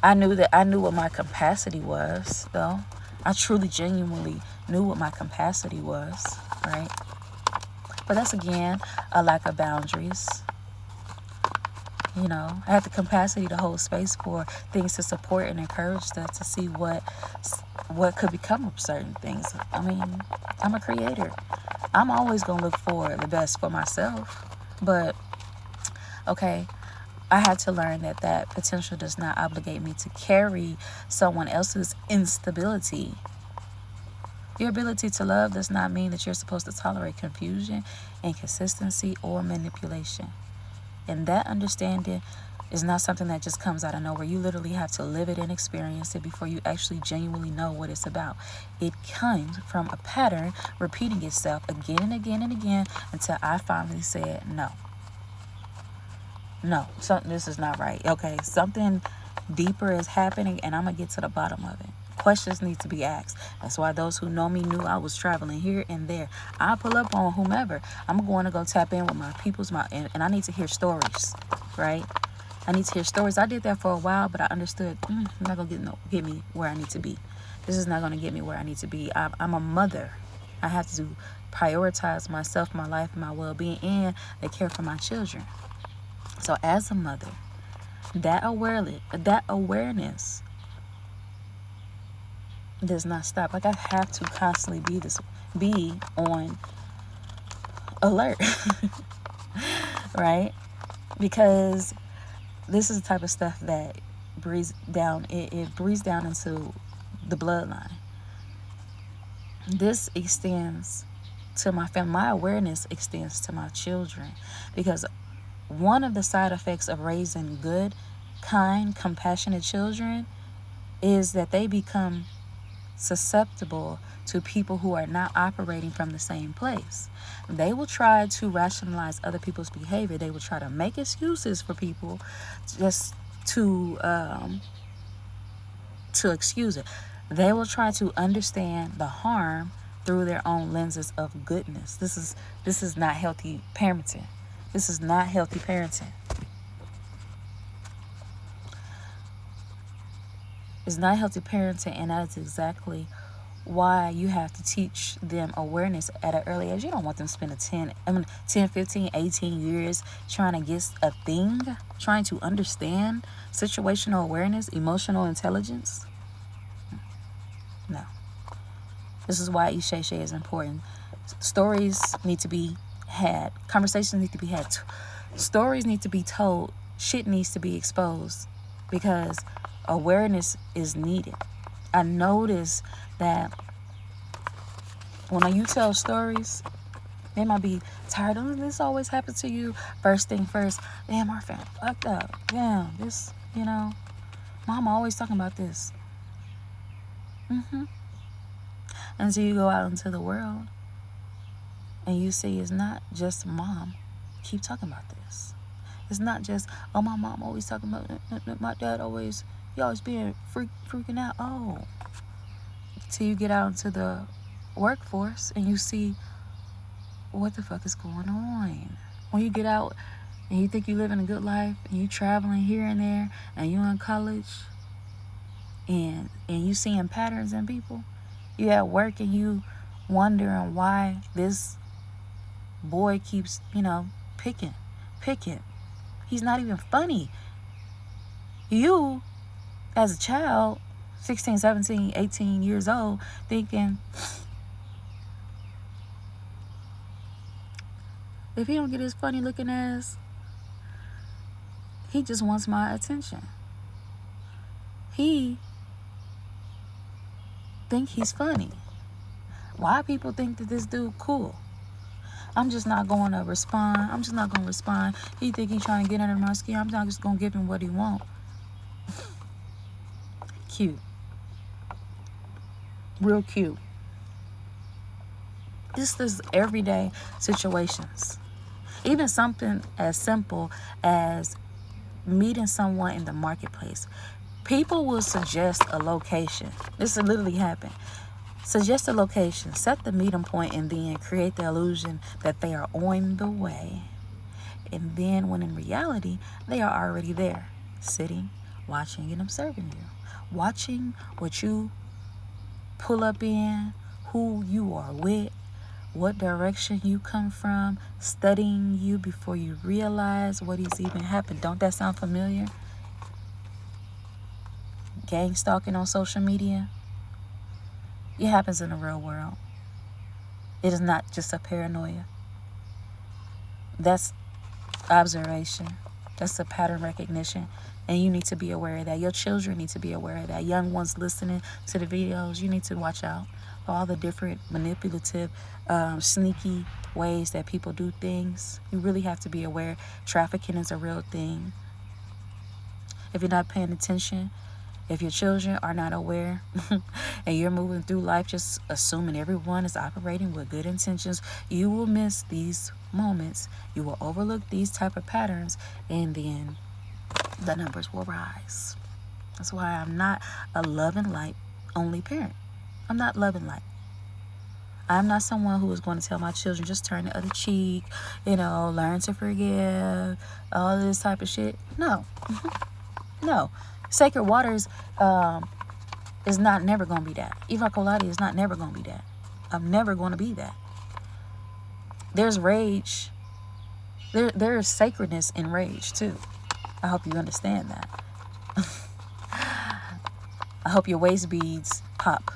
I knew what my capacity was, though. I truly, genuinely knew what my capacity was, right? But that's, again, a lack of boundaries. I had the capacity to hold space for things to support and encourage that, to see what could become of certain things. I mean, I'm a creator. I'm always going to look for the best for myself. But, okay, I had to learn that potential does not obligate me to carry someone else's instability. Your ability to love does not mean that you're supposed to tolerate confusion, inconsistency, or manipulation. And that understanding is not something that just comes out of nowhere. You literally have to live it and experience it before you actually genuinely know what it's about. It comes from a pattern repeating itself again and again and again until I finally said, no, something, this is not right. Okay, something deeper is happening and I'm going to get to the bottom of it. Questions need to be asked. That's why those who know me knew I was traveling here and there. I pull up on whomever. I'm going to go tap in with my people's and I need to hear stories, right? I need to hear stories. I did that for a while, but I understood it's not going to get me where I need to be. This is not going to get me where I need to be. I'm a mother. I have to prioritize myself, my life, my well-being, and the care for my children. So as a mother, that awareness does not stop. Like, I have to constantly be on alert, right? Because this is the type of stuff that breathes down. It breathes down into the bloodline. This extends to my family. My awareness extends to my children, because one of the side effects of raising good, kind, compassionate children is that they become susceptible to people who are not operating from the same place. They will try to rationalize other people's behavior. They will try to make excuses for people just to excuse it. They will try to understand the harm through their own lenses of goodness. This is not healthy parenting. This is not healthy parenting. It's not healthy parenting, and that is exactly why you have to teach them awareness at an early age. You don't want them spending 10, 15, 18 years trying to get a thing, trying to understand situational awareness, emotional intelligence. No. This is why Isheshe is important. Stories need to be had. Conversations need to be had. Stories need to be told. Shit needs to be exposed, because awareness is needed. I notice that when you tell stories, they might be tired of this. Always happens to you. First thing first, damn, our family fucked up. Damn, this, mama always talking about this. Until you go out into the world and you see it's not just mom keep talking about this. It's not just, oh, my mom always talking about, my dad always being freaking out. Oh, till you get out into the workforce and you see what the fuck is going on. When you get out and you think you living a good life and you traveling here and there and you in college and you seeing patterns in people, you at work and you wondering why this boy keeps, picking. He's not even funny. You, as a child, 16, 17, 18 years old, thinking, if he don't get his funny looking ass, he just wants my attention. He think he's funny. Why people think that this dude cool? I'm just not going to respond. He think he's trying to get under my skin. I'm not just going to give him what he want. Cute. Real cute. This is everyday situations. Even something as simple as meeting someone in the marketplace. People will suggest a location. This will literally happen. Suggest a location, set the meeting point, and then create the illusion that they are on the way. And then when in reality, they are already there, sitting, watching, and observing you. Watching what you pull up in, who you are with, what direction you come from, studying you before you realize what is even happened. Don't that sound familiar? Gang stalking on social media. It happens in the real world. It is not just a paranoia. That's observation. That's a pattern recognition. And you need to be aware of that. Your children need to be aware of that. Young ones listening to the videos, you need to watch out for all the different manipulative, sneaky ways that people do things. You really have to be aware. Trafficking is a real thing. If you're not paying attention, if your children are not aware and you're moving through life just assuming everyone is operating with good intentions, you will miss these moments. You will overlook these type of patterns, and then the numbers will rise. That's why I'm not a love and light only parent. I'm not love and light. I'm not someone who is going to tell my children just turn the other cheek, learn to forgive, all this type of shit. No. No. Sacred Waters is not never going to be that. Eva Colati is not never going to be that. I'm never going to be that. There's rage. There is sacredness in rage too. I hope you understand that. I hope your waist beads pop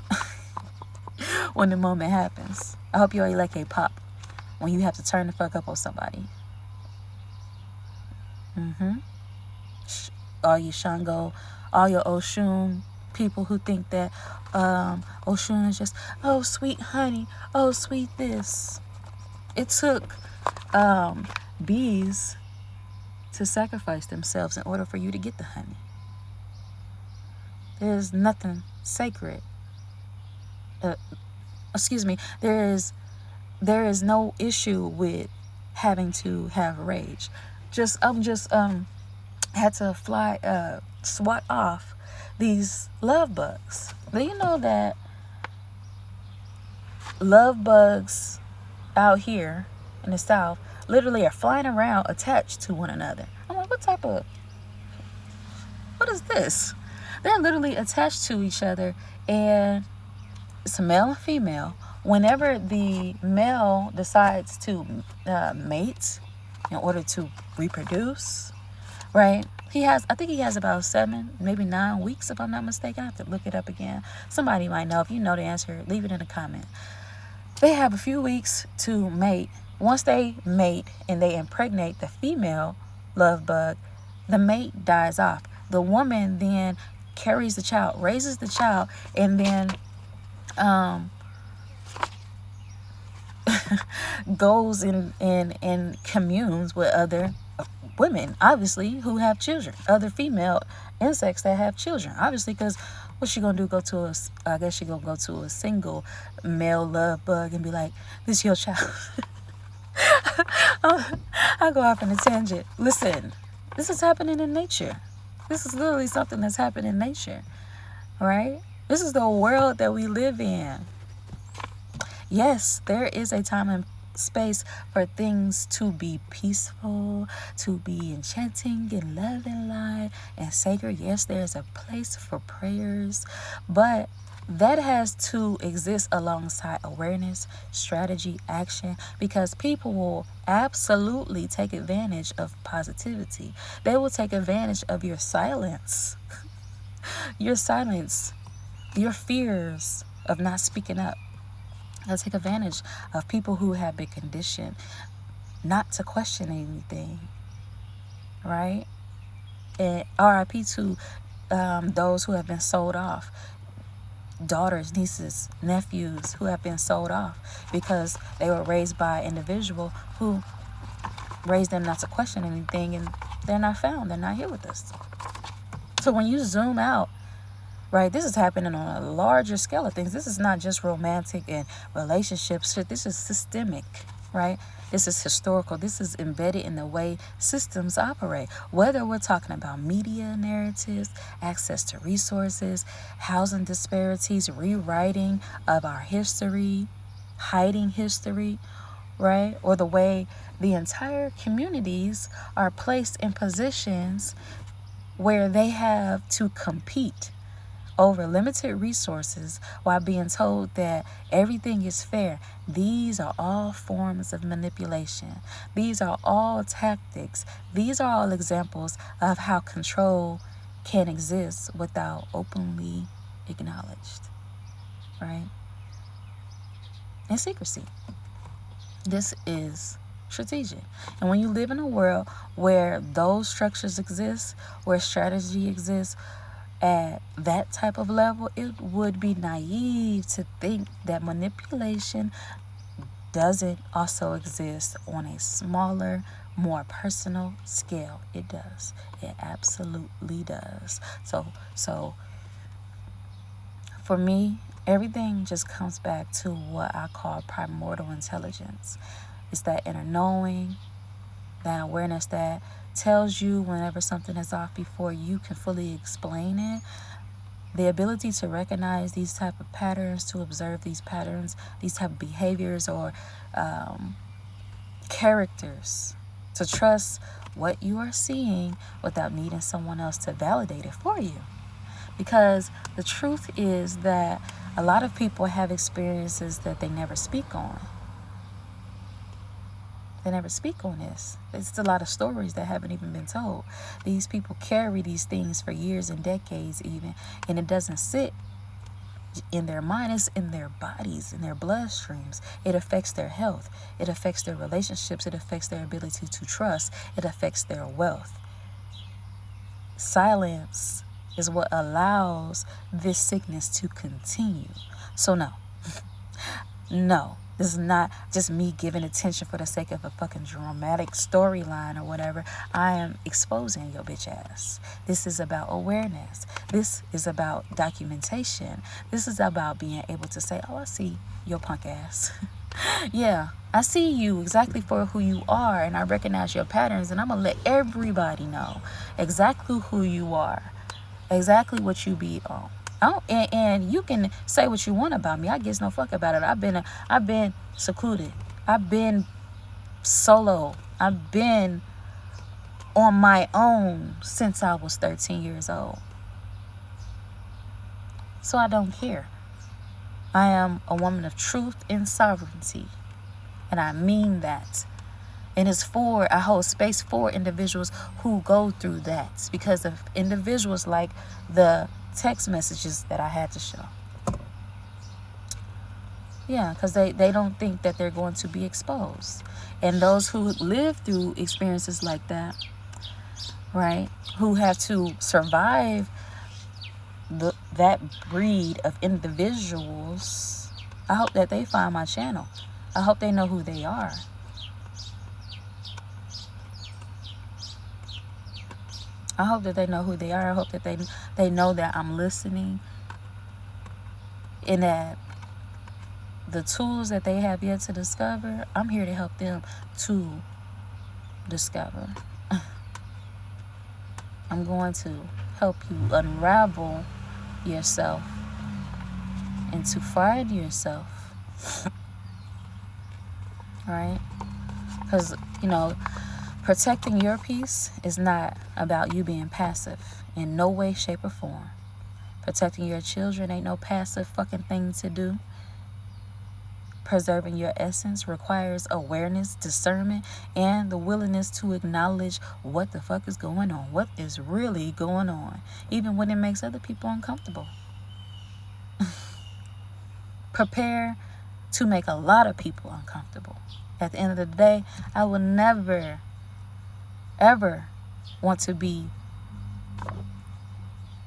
when the moment happens. I hope your eleke pop when you have to turn the fuck up on somebody. All you Shango, all your Oshun people who think that Oshun is just, oh, sweet honey, oh, sweet this. It took bees to sacrifice themselves in order for you to get the honey. There's nothing sacred. There is no issue with having to have rage. Had to swat off these love bugs. Do you know that love bugs out here in the South literally are flying around attached to one another? I'm like, what is this? They're literally attached to each other, and it's a male and female. Whenever the male decides to mate in order to reproduce, right? I think he has about 7, maybe 9 weeks, if I'm not mistaken. I have to look it up again. Somebody might know. If you know the answer, leave it in a comment. They have a few weeks to mate. Once they mate and they impregnate the female love bug, the mate dies off. The woman then carries the child, raises the child, and then goes and communes with other women, obviously, who have children, other female insects that have children, obviously, because what's she gonna do? I guess she gonna go to a single male love bug and be like, this your child. I'll go off on a tangent. Listen, this is happening in nature. This is literally something that's happening in nature, right? This is the world that we live in. Yes, there is a time and space for things to be peaceful, to be enchanting and love and light and sacred. Yes, there's a place for prayers, but that has to exist alongside awareness, strategy, action, because people will absolutely take advantage of positivity. They will take advantage of your silence, your fears of not speaking up. They'll take advantage of people who have been conditioned not to question anything, right? And RIP to those who have been sold off. Daughters, nieces, nephews who have been sold off because they were raised by an individual who raised them not to question anything, and they're not found. They're not here with us. So when you zoom out, right, this is happening on a larger scale of things. This is not just romantic and relationships. This is systemic, right? This is historical. This is embedded in the way systems operate. Whether we're talking about media narratives, access to resources, housing disparities, rewriting of our history, hiding history, right? Or the way the entire communities are placed in positions where they have to compete over limited resources while being told that everything is fair. These are all forms of manipulation. These are all tactics. These are all examples of how control can exist without openly acknowledged, right? And secrecy. This is Strategic. And when you live in a world where those structures exist, where strategy exists at that type of level, it would be naive to think that manipulation doesn't also exist on a smaller, more personal scale. It does. It absolutely does. So for me, everything just comes back to what I call primordial intelligence. It's that inner knowing, that awareness that tells you whenever something is off before you can fully explain it. The ability to recognize these type of patterns, to observe these patterns, these type of behaviors or characters, to trust what you are seeing without needing someone else to validate it for you. Because the truth is that a lot of people have experiences that they never speak on. They never speak on this. It's a lot of stories that haven't even been told. These people carry these things for years and decades even, and it doesn't sit in their mind. It's in their bodies, in their bloodstreams. It affects their health. It affects their relationships. It affects their ability to trust. It affects their wealth. Silence is what allows this sickness to continue. So no, this is not just me giving attention for the sake of a fucking dramatic storyline or whatever. I am exposing your bitch ass. This is about awareness. This is about documentation. This is about being able to say, oh, I see your punk ass. Yeah, I see you exactly for who you are, and I recognize your patterns, and I'm going to let everybody know exactly who you are, exactly what you be on. And you can say what you want about me. I gives no fuck about it. I've been secluded. I've been solo. I've been on my own since I was 13 years old. So I don't care. I am a woman of truth and sovereignty. And I mean that. And I hold space for individuals who go through that. Because of individuals like the text messages that I had to show. Yeah, because they don't think that they're going to be exposed. And those who live through experiences like that, right, who have to survive that breed of individuals, I hope that they find my channel. I hope they know who they are. I hope that they know who they are. I hope that they know that I'm listening, and that the tools that they have yet to discover, I'm here to help them to discover. I'm going to help you unravel yourself and to find yourself. Right? Because, protecting your peace is not about you being passive in no way, shape, or form. Protecting your children ain't no passive fucking thing to do. Preserving your essence requires awareness, discernment, and the willingness to acknowledge what the fuck is going on, what is really going on, even when it makes other people uncomfortable. Prepare to make a lot of people uncomfortable. At the end of the day, I will never, ever want to be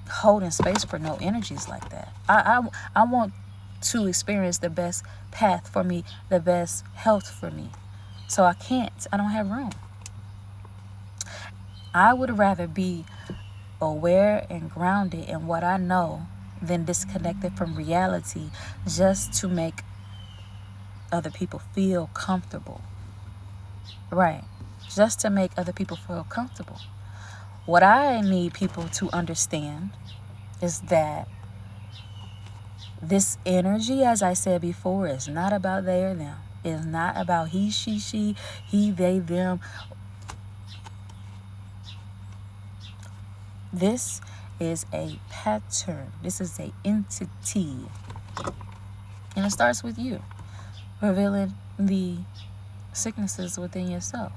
holding space for no energies like that. I want to experience the best path for me, the best health for me. So I don't have room. I would rather be aware and grounded in what I know than disconnected from reality just to make other people feel comfortable. Right. Just to make other people feel comfortable. What I need people to understand is that this energy, as I said before, is not about they or them. It's not about he, she, they, them. This is a pattern. This is an entity. And it starts with you. Revealing the sicknesses within yourself.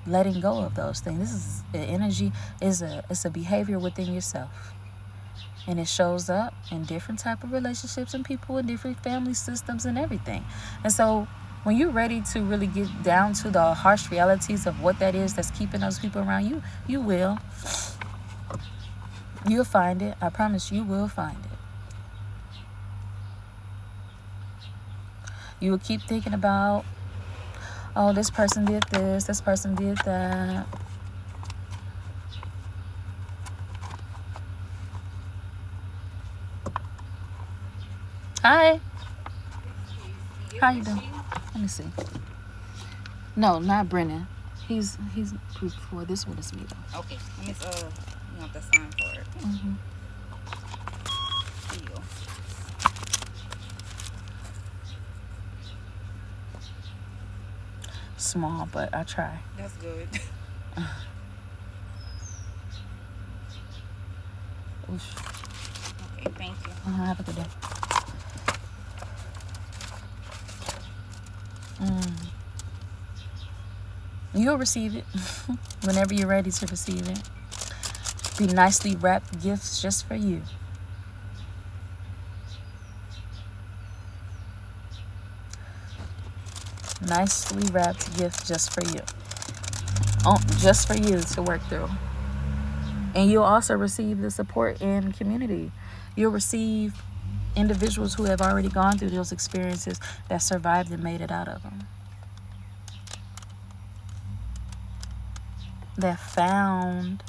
Letting go of those things. This is the energy, it's a behavior within yourself. And it shows up in different type of relationships and people in different family systems and everything. And so When you're ready to really get down to the harsh realities of what that is that's keeping those people around you, you will. You'll find it. I promise you will find it. You will keep thinking about, oh, this person did this, this person did that. Hi. How you doing? Let me see. No, not Brennan. He's proof for this one is me though. Okay. Let me you want the sign for it. Mm-hmm. Seal. Small, but I try. That's good. Oof. Okay, thank you. Have a good day. You'll receive it whenever you're ready to receive it. Be nicely wrapped gifts just for you. Nicely wrapped gift just for you. Oh, just for you to work through. And you'll also receive the support and community. You'll receive individuals who have already gone through those experiences that survived and made it out of them. That found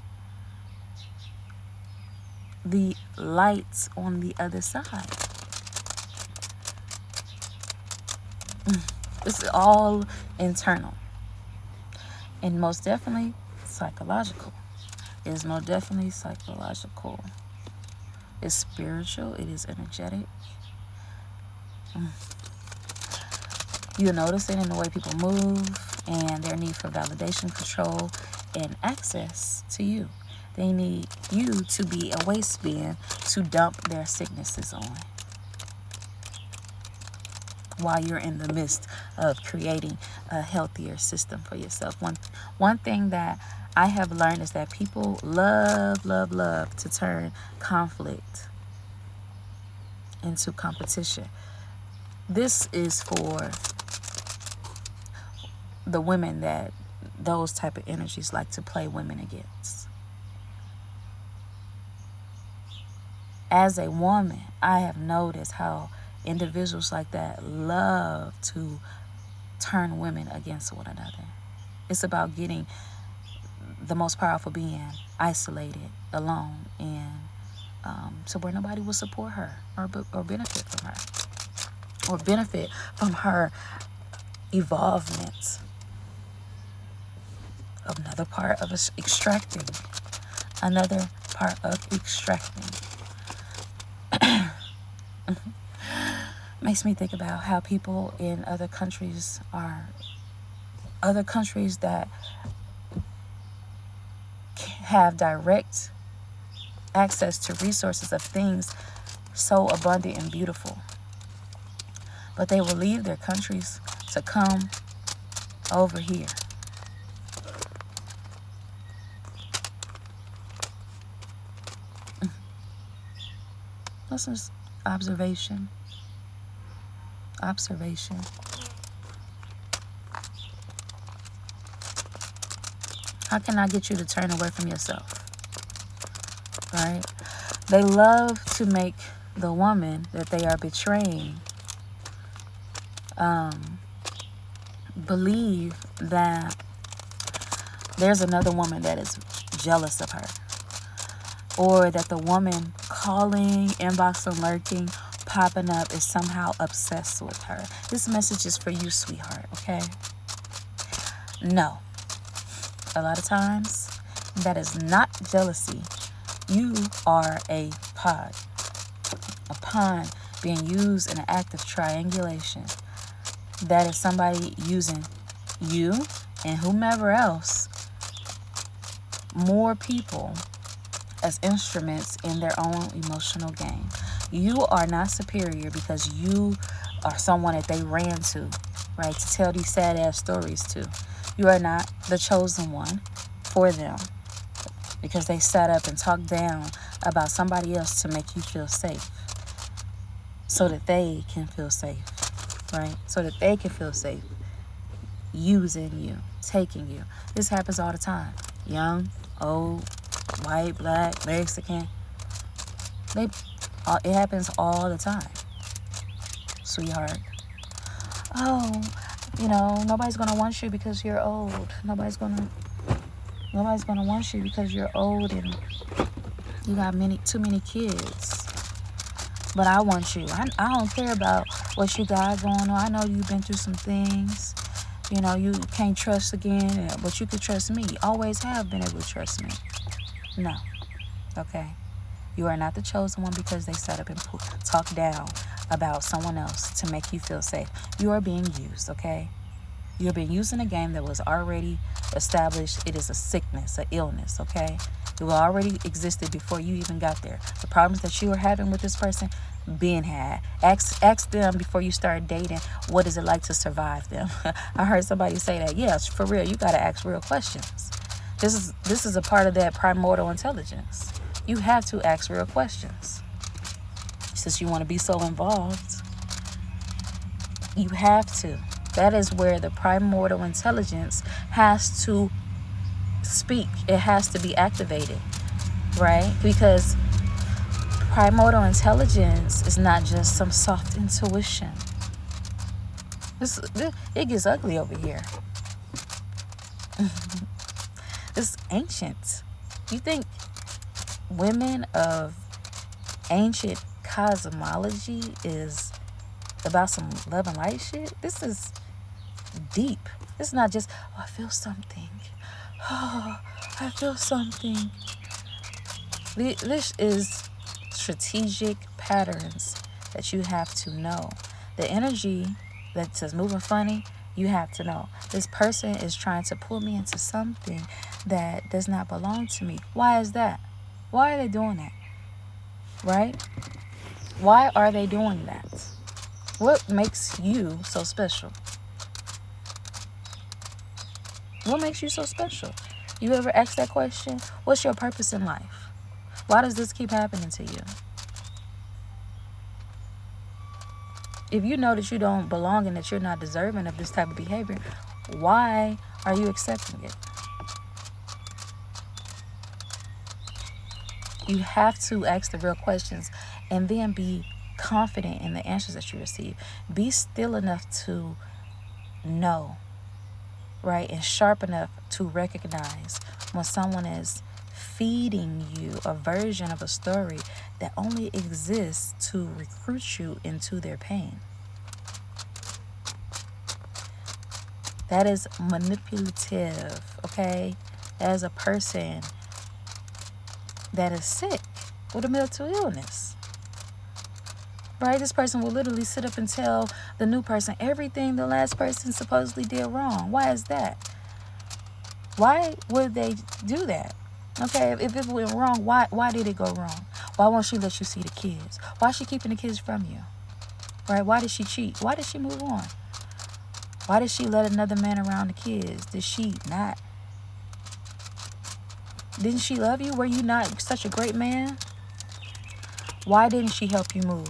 the lights on the other side. It's all internal. And most definitely psychological. It is most definitely psychological. It's spiritual. It is energetic. You'll notice it in the way people move and their need for validation, control, and access to you. They need you to be a waste bin to dump their sicknesses on while you're in the midst of creating a healthier system for yourself. One thing that I have learned is that people love to turn conflict into competition. This is for the women that those type of energies like to play women against. As a woman, I have noticed how individuals like that love to turn women against one another. It's about getting the most powerful being isolated, alone, and so where nobody will support her or benefit from her or benefit from her evolvement. Another part of extracting. Another part of extracting. Makes me think about how people in other countries that have direct access to resources of things so abundant and beautiful. But they will leave their countries to come over here. This is observation. Observation. How can I get you to turn away from yourself? Right? They love to make the woman that they are betraying believe that there's another woman that is jealous of her, or that the woman calling, inboxing, lurking, popping up is somehow obsessed with her. This message is for you, sweetheart, okay? No. A lot of times, that is not jealousy. You are a pawn being used in an act of triangulation. That is somebody using you and whomever else, more people, as instruments in their own emotional game. You are not superior because you are someone that they ran to, right, to tell these sad ass stories to. You are not the chosen one for them because they sat up and talked down about somebody else to make you feel safe so that they can feel safe. right? So that they can feel safe using you, taking you. This happens all the time. Young, old, white, black, Mexican. They, it happens all the time, sweetheart. Oh, nobody's gonna want you because you're old. Nobody's gonna want you because you're old and you got too many kids. But I want you. I don't care about what you got going on. I know you've been through some things. You can't trust again, but you can trust me. Always have been able to trust me. No. Okay? You are not the chosen one because they set up and talk down about someone else to make you feel safe. You are being used, okay? You're being used in a game that was already established. It is a sickness, an illness, okay? It already existed before you even got there. The problems that you are having with this person, been had. Ask them before you start dating, what is it like to survive them? I heard somebody say that. Yes, for real, you got to ask real questions. This is a part of that primordial intelligence. You have to ask real questions. Since you want to be so involved, you have to. That is where the primordial intelligence has to speak. It has to be activated, right? Because primordial intelligence is not just some soft intuition. It gets ugly over here. It's ancient. You think women of ancient cosmology is about some love and light shit? This is deep. It's not just, I feel something. Oh, I feel something. This is strategic patterns that you have to know. The energy that says moving funny, you have to know. This person is trying to pull me into something that does not belong to me. Why is that? Why are they doing that? Right? Why are they doing that? What makes you so special? What makes you so special? You ever ask that question? What's your purpose in life? Why does this keep happening to you? If you know that you don't belong and that you're not deserving of this type of behavior, why are you accepting it? You have to ask the real questions and then be confident in the answers that you receive. Be still enough to know, right? And sharp enough to recognize when someone is feeding you a version of a story that only exists to recruit you into their pain. That is manipulative, okay? That is a person that is sick with a mental illness. Right? This person will literally sit up and tell the new person everything the last person supposedly did wrong. Why is that? Why would they do that? Okay, if it went wrong, why did it go wrong? Why won't she let you see the kids? Why is she keeping the kids from you? Right? Why did she cheat? Why did she move on? Why did she let another man around the kids? Did she not? Didn't she love you? Were you not such a great man? Why didn't she help you move?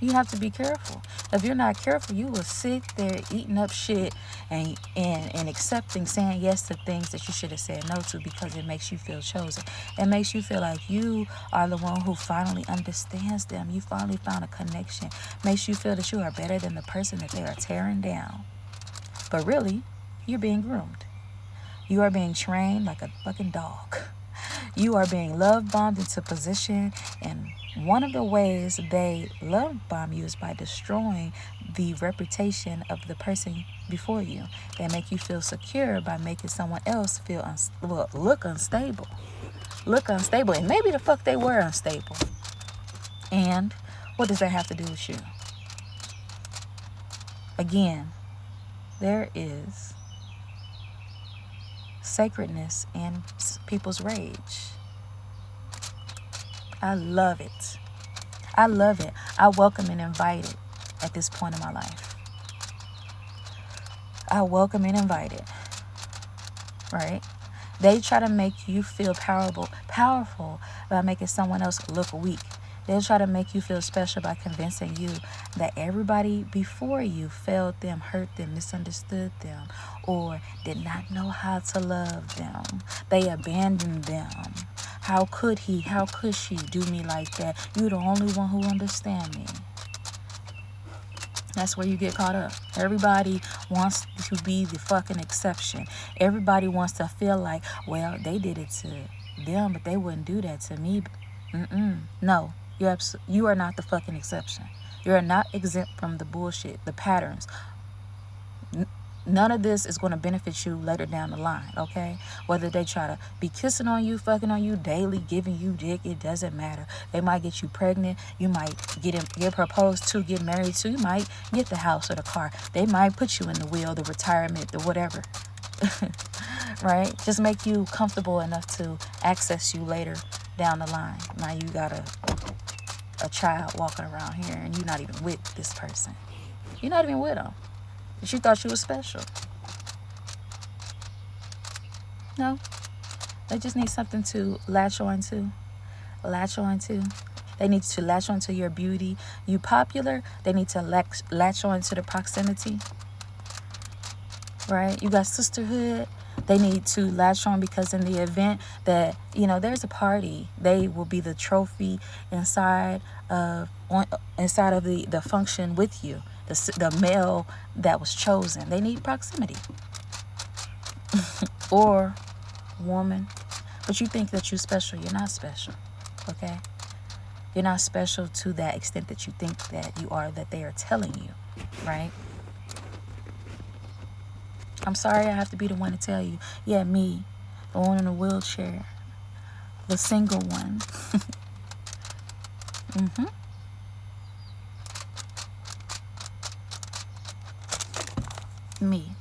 You have to be careful. If you're not careful, you will sit there eating up shit and accepting, saying yes to things that you should have said no to because it makes you feel chosen. It makes you feel like you are the one who finally understands them. You finally found a connection. Makes you feel that you are better than the person that they are tearing down. But really, you're being groomed. You are being trained like a fucking dog. You are being love bombed into position, and one of the ways they love bomb you is by destroying the reputation of the person before you. They make you feel secure by making someone else feel look unstable. Look unstable, and maybe the fuck they were unstable. And what does that have to do with you? Again, there is sacredness in people's rage. I love it. I love it. I welcome and invite it at this point in my life. I welcome and invite it. Right? They try to make you feel powerful by making someone else look weak. They'll try to make you feel special by convincing you that everybody before you failed them, hurt them, misunderstood them, or did not know how to love them. They abandoned them. How could he, how could she do me like that? You're the only one who understands me. That's where you get caught up. Everybody wants to be the fucking exception. Everybody wants to feel like, well, they did it to them, but they wouldn't do that to me. No, you are not the fucking exception. You are not exempt from the bullshit, the patterns. None of this is going to benefit you later down the line, okay? Whether they try to be kissing on you, fucking on you daily, giving you dick, it doesn't matter. They might get you pregnant. You might get proposed to, get married to. You might get the house or the car. They might put you in the will, the retirement, the whatever. Right? Just make you comfortable enough to access you later down the line. Now you got a child walking around here and you're not even with this person. You're not even with them. But you thought you was special. No. They just need something to latch on to. They need to latch on to your beauty. You popular, they need to latch on to the proximity. Right? You got sisterhood. They need to latch on because in the event that, there's a party, they will be the trophy inside of the function with you. The male that was chosen. They need proximity. Or woman. But you think that you're special. You're not special. Okay? You're not special to that extent that you think that you are, that they are telling you. Right? I'm sorry I have to be the one to tell you. Yeah, me. The one in a wheelchair. The single one. Me.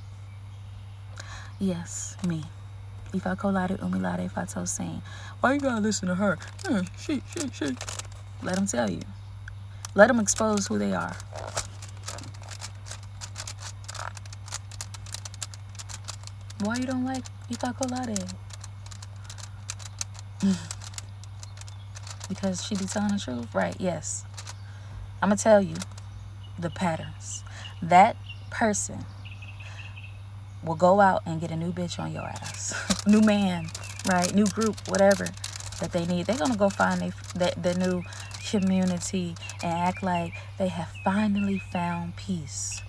Yes, me. Ifa kolade umilade fato saying, why you gotta listen to her? She. Let them tell you. Let them expose who they are. Why you don't like Ifa kolade? Because she be telling the truth? Right, yes. I'm gonna tell you the patterns. That person will go out and get a new bitch on your ass. New man, right? New group, whatever that they need. They're going to go find the new community and act like they have finally found peace.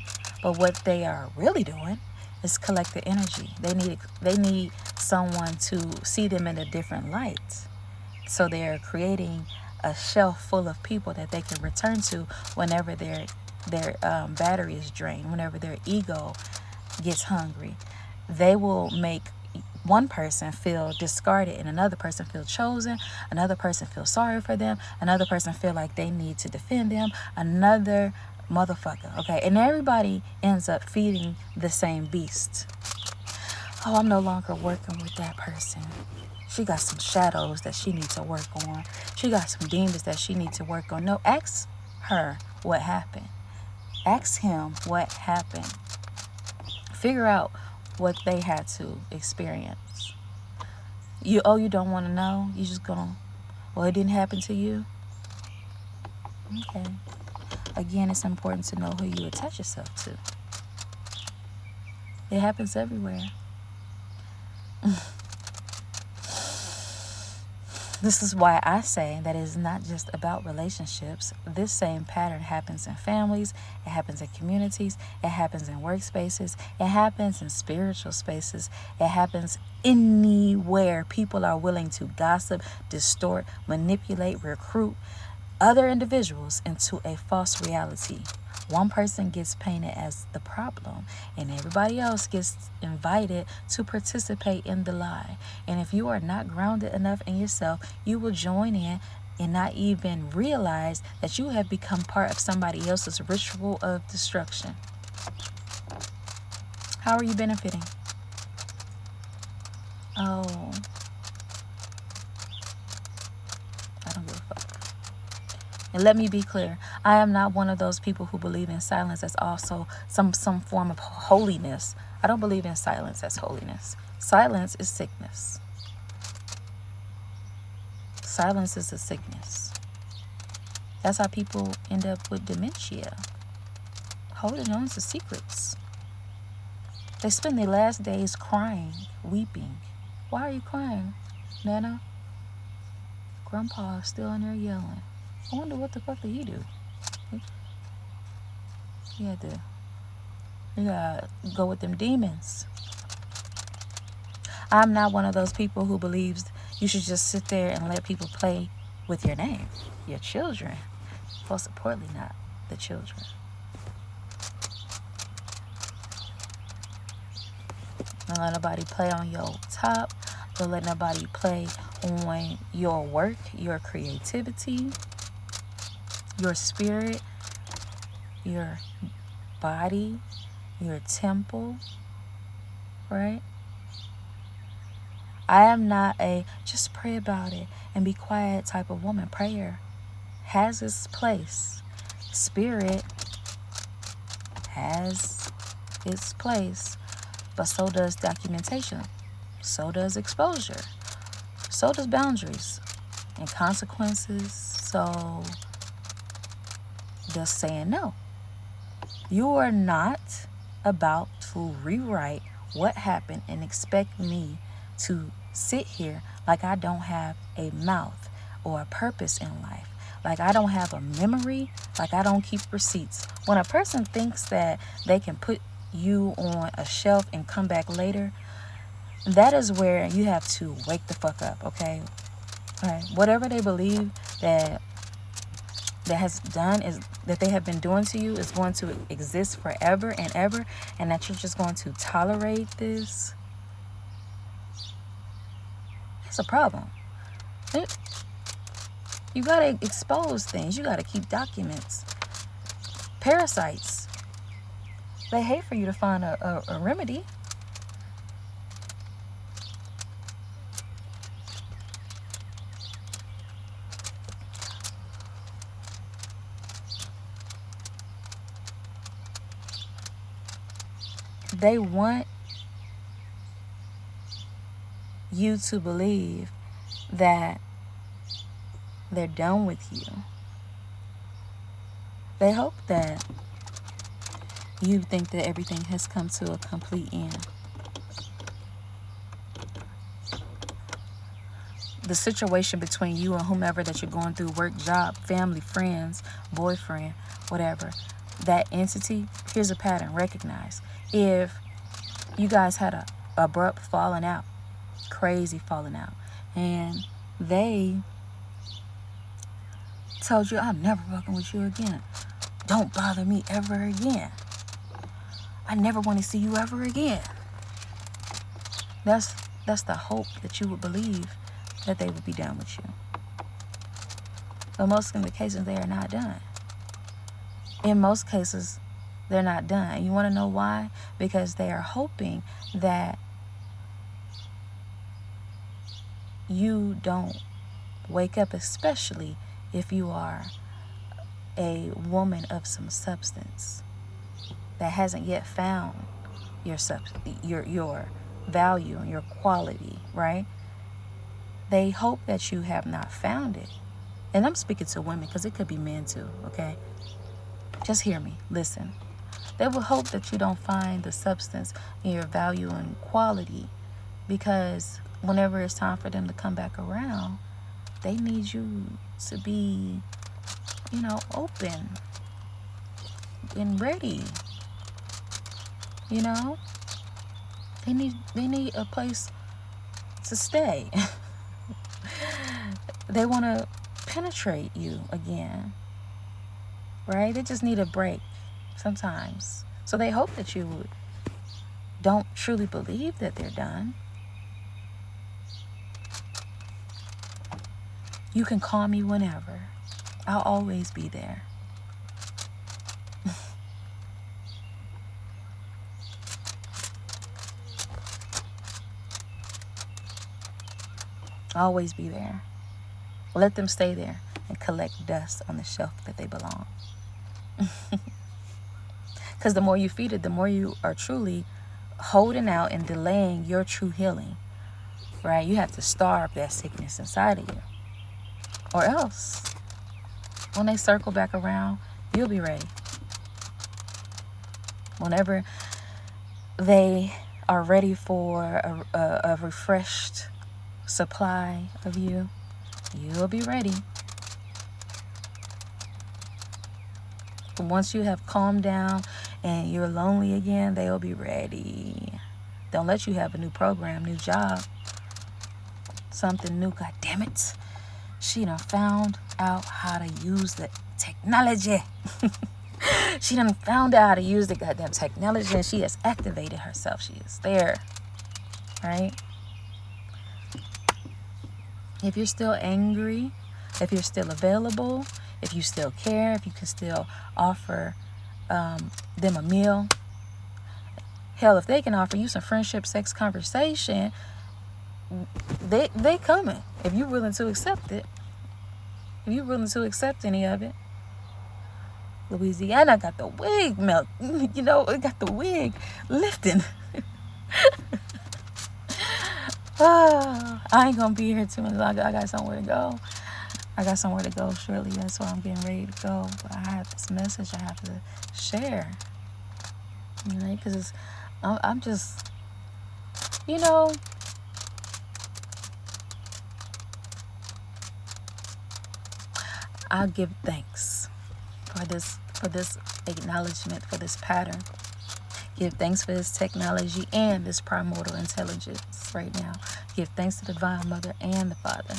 But what they are really doing is collect the energy. They need someone to see them in a different light. So they're creating a shelf full of people that they can return to whenever their battery is drained, whenever their ego gets hungry. They will make one person feel discarded and another person feel chosen, another person feel sorry for them, another person feel like they need to defend them, another motherfucker. Okay, and everybody ends up feeding the same beast. Oh, I'm no longer working with that person. She got some shadows that she needs to work on. She got some demons that she needs to work on. No, ask her what happened. Ask him what happened. Figure out what they had to experience. You don't want to know? You just gonna, well, it didn't happen to you? Okay. Again, it's important to know who you attach yourself to. It happens everywhere. This is why I say that it is not just about relationships. This same pattern happens in families, it happens in communities, it happens in workspaces, it happens in spiritual spaces, it happens anywhere people are willing to gossip, distort, manipulate, recruit other individuals into a false reality. One person gets painted as the problem and everybody else gets invited to participate in the lie. And if you are not grounded enough in yourself, you will join in and not even realize that you have become part of somebody else's ritual of destruction. How are you benefiting? Oh, I don't give a fuck. And let me be clear, I am not one of those people who believe in silence as also some form of holiness. I don't believe in silence as holiness. Silence is sickness. Silence is a sickness. That's how people end up with dementia, holding on to secrets. They spend their last days crying, weeping. Why are you crying, Nana? Grandpa's still in there yelling. I wonder what the fuck did he do? He had to, you gotta go with them demons. I'm not one of those people who believes you should just sit there and let people play with your name, your children. Most importantly, not the children. Don't let nobody play on your top. Don't let nobody play on your work, your creativity, your spirit, your body, your temple, right? I am not a just pray about it and be quiet type of woman. Prayer has its place. Spirit has its place. But so does documentation. So does exposure. So does boundaries and consequences. So does saying no. You are not about to rewrite what happened and expect me to sit here like I don't have a mouth or a purpose in life, like I don't have a memory, like I don't keep receipts. When a person thinks that they can put you on a shelf and come back later, that is where you have to wake the fuck up, okay? All right. Whatever they believe that has done is that they have been doing to you is going to exist forever and ever, and that you're just going to tolerate this. It's a problem. You gotta expose things. You gotta keep documents. Parasites, they hate for you to find a remedy. They want you to believe that they're done with you. They hope that you think that everything has come to a complete end. The situation between you and whomever that you're going through, work, job, family, friends, boyfriend, whatever, that entity, here's a pattern, recognize. If you guys had a abrupt falling out, crazy falling out, and they told you, I'm never working with you again. Don't bother me ever again. I never want to see you ever again. That's the hope that you would believe that they would be done with you. But most of the cases, they are not done. In most cases, they're not done. You want to know why? Because they are hoping that you don't wake up, especially if you are a woman of some substance that hasn't yet found your your value and your quality, right? They hope that you have not found it. And I'm speaking to women because it could be men too, okay? Just hear me, listen. They will hope that you don't find the substance in your value and quality, because whenever it's time for them to come back around, they need you to be, open and ready. They need a place to stay. They want to penetrate you again, right? They just need a break sometimes. So they hope that you don't truly believe that they're done. You can call me whenever. I'll always be there. Always be there. Let them stay there and collect dust on the shelf that they belong. Because the more you feed it, the more you are truly holding out and delaying your true healing, right? You have to starve that sickness inside of you, or else When they circle back around, you'll be ready. Whenever they are ready for a refreshed supply of you, you'll be ready. But once you have calmed down and you're lonely again, they'll be ready. Don't let you have a new program, new job, something new. God damn it. She done found out how to use the technology. She done found out how to use the goddamn technology, and she has activated herself. She is there. Right? If you're still angry, if you're still available, if you still care, if you can still offer them a meal. Hell, if they can offer you some friendship, sex, conversation, they coming. If you're willing to accept it. If you're willing to accept any of it. Louisiana got the wig melt. You know, it got the wig lifting. I ain't gonna be here too much longer. I got somewhere to go. Shortly. That's why I'm getting ready to go. But I have this message I have to share. Right? Because I'm just, you know, I'll give thanks for this acknowledgement, for this pattern. Give thanks for this technology and this primordial intelligence right now. Give thanks to the Divine Mother and the Father.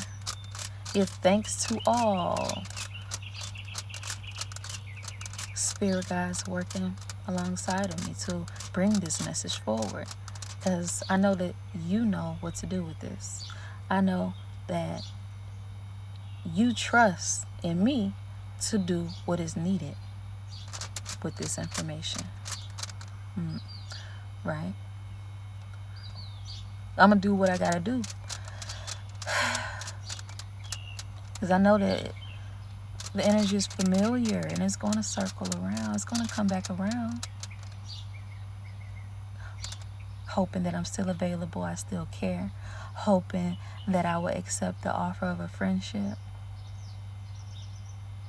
Give thanks to all spirit guides working alongside of me to bring this message forward. Because I know that you know what to do with this. I know that you trust in me to do what is needed with this information. Right? I'm going to do what I got to do. Because I know that the energy is familiar and it's going to circle around. It's going to come back around. Hoping that I'm still available. I still care. Hoping that I will accept the offer of a friendship.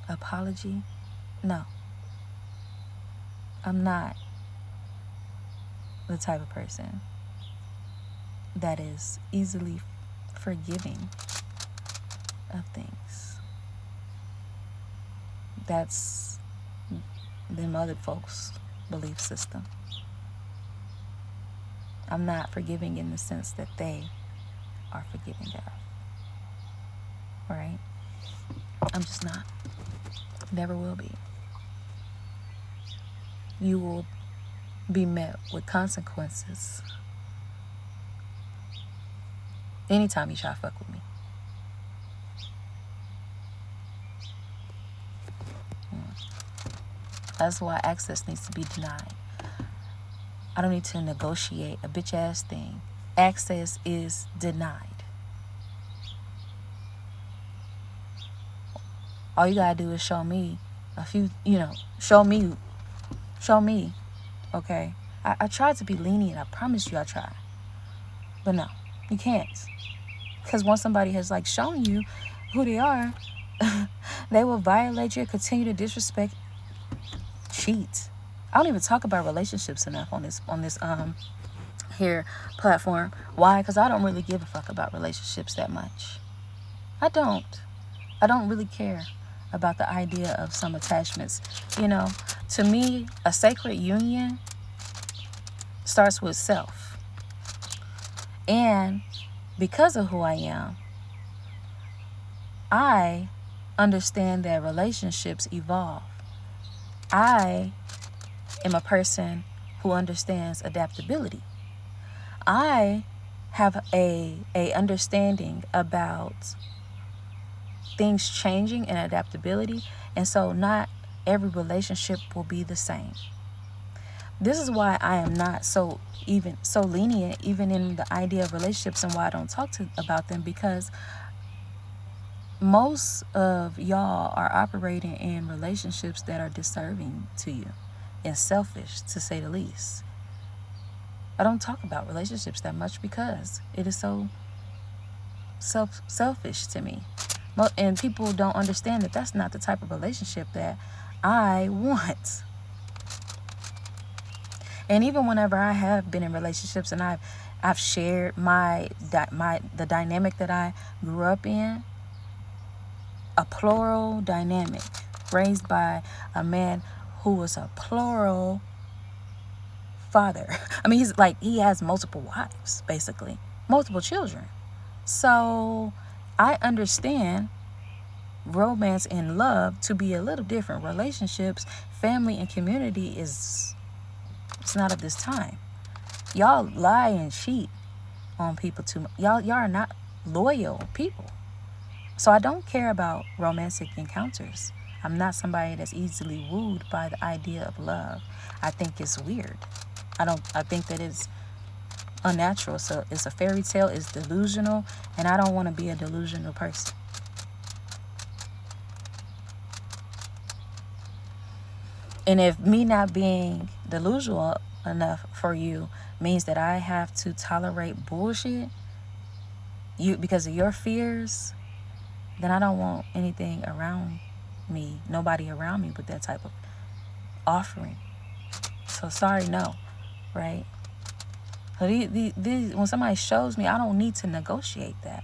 Apology. No. I'm not the type of person that is easily forgiving of things. That's them other folks' belief system. I'm not forgiving in the sense that they are forgiving of. Right? I'm just not. Never will be. You will be met with consequences anytime you try to fuck with me. That's why access needs to be denied. I don't need to negotiate a bitch ass thing. Access is denied. All you gotta do is show me a few, show me, okay? I tried to be lenient. I promise you I tried. But no, you can't. Because once somebody has shown you who they are, they will violate you, continue to disrespect, cheat. I don't even talk about relationships enough on this here platform. Why? Because I don't really give a fuck about relationships that much. I don't really care about the idea of some attachments. To me, a sacred union starts with self. And because of who I am, I understand that relationships evolve. I am a person who understands adaptability. I have a understanding about things changing and adaptability, and so not every relationship will be the same. This is why I am not so lenient even in the idea of relationships, and why I don't talk about them, because most of y'all are operating in relationships that are disserving to you and selfish, to say the least. I don't talk about relationships that much because it is so selfish to me. And people don't understand that that's not the type of relationship that I want. And even whenever I have been in relationships and I've shared the dynamic that I grew up in, a plural dynamic raised by a man who was a plural father. I mean, he has multiple wives, basically, multiple children. So I understand romance and love to be a little different. Relationships, family, and community it's not of this time. Y'all lie and cheat on people too much. Y'all are not loyal people. So I don't care about romantic encounters. I'm not somebody that's easily wooed by the idea of love. I think it's weird. I think that it's unnatural. So it's a fairy tale, it's delusional, and I don't want to be a delusional person. And if me not being delusional enough for you means that I have to tolerate bullshit because of your fears, then I don't want anything around me, nobody around me with that type of offering. So sorry, no, right? So when somebody shows me, I don't need to negotiate that.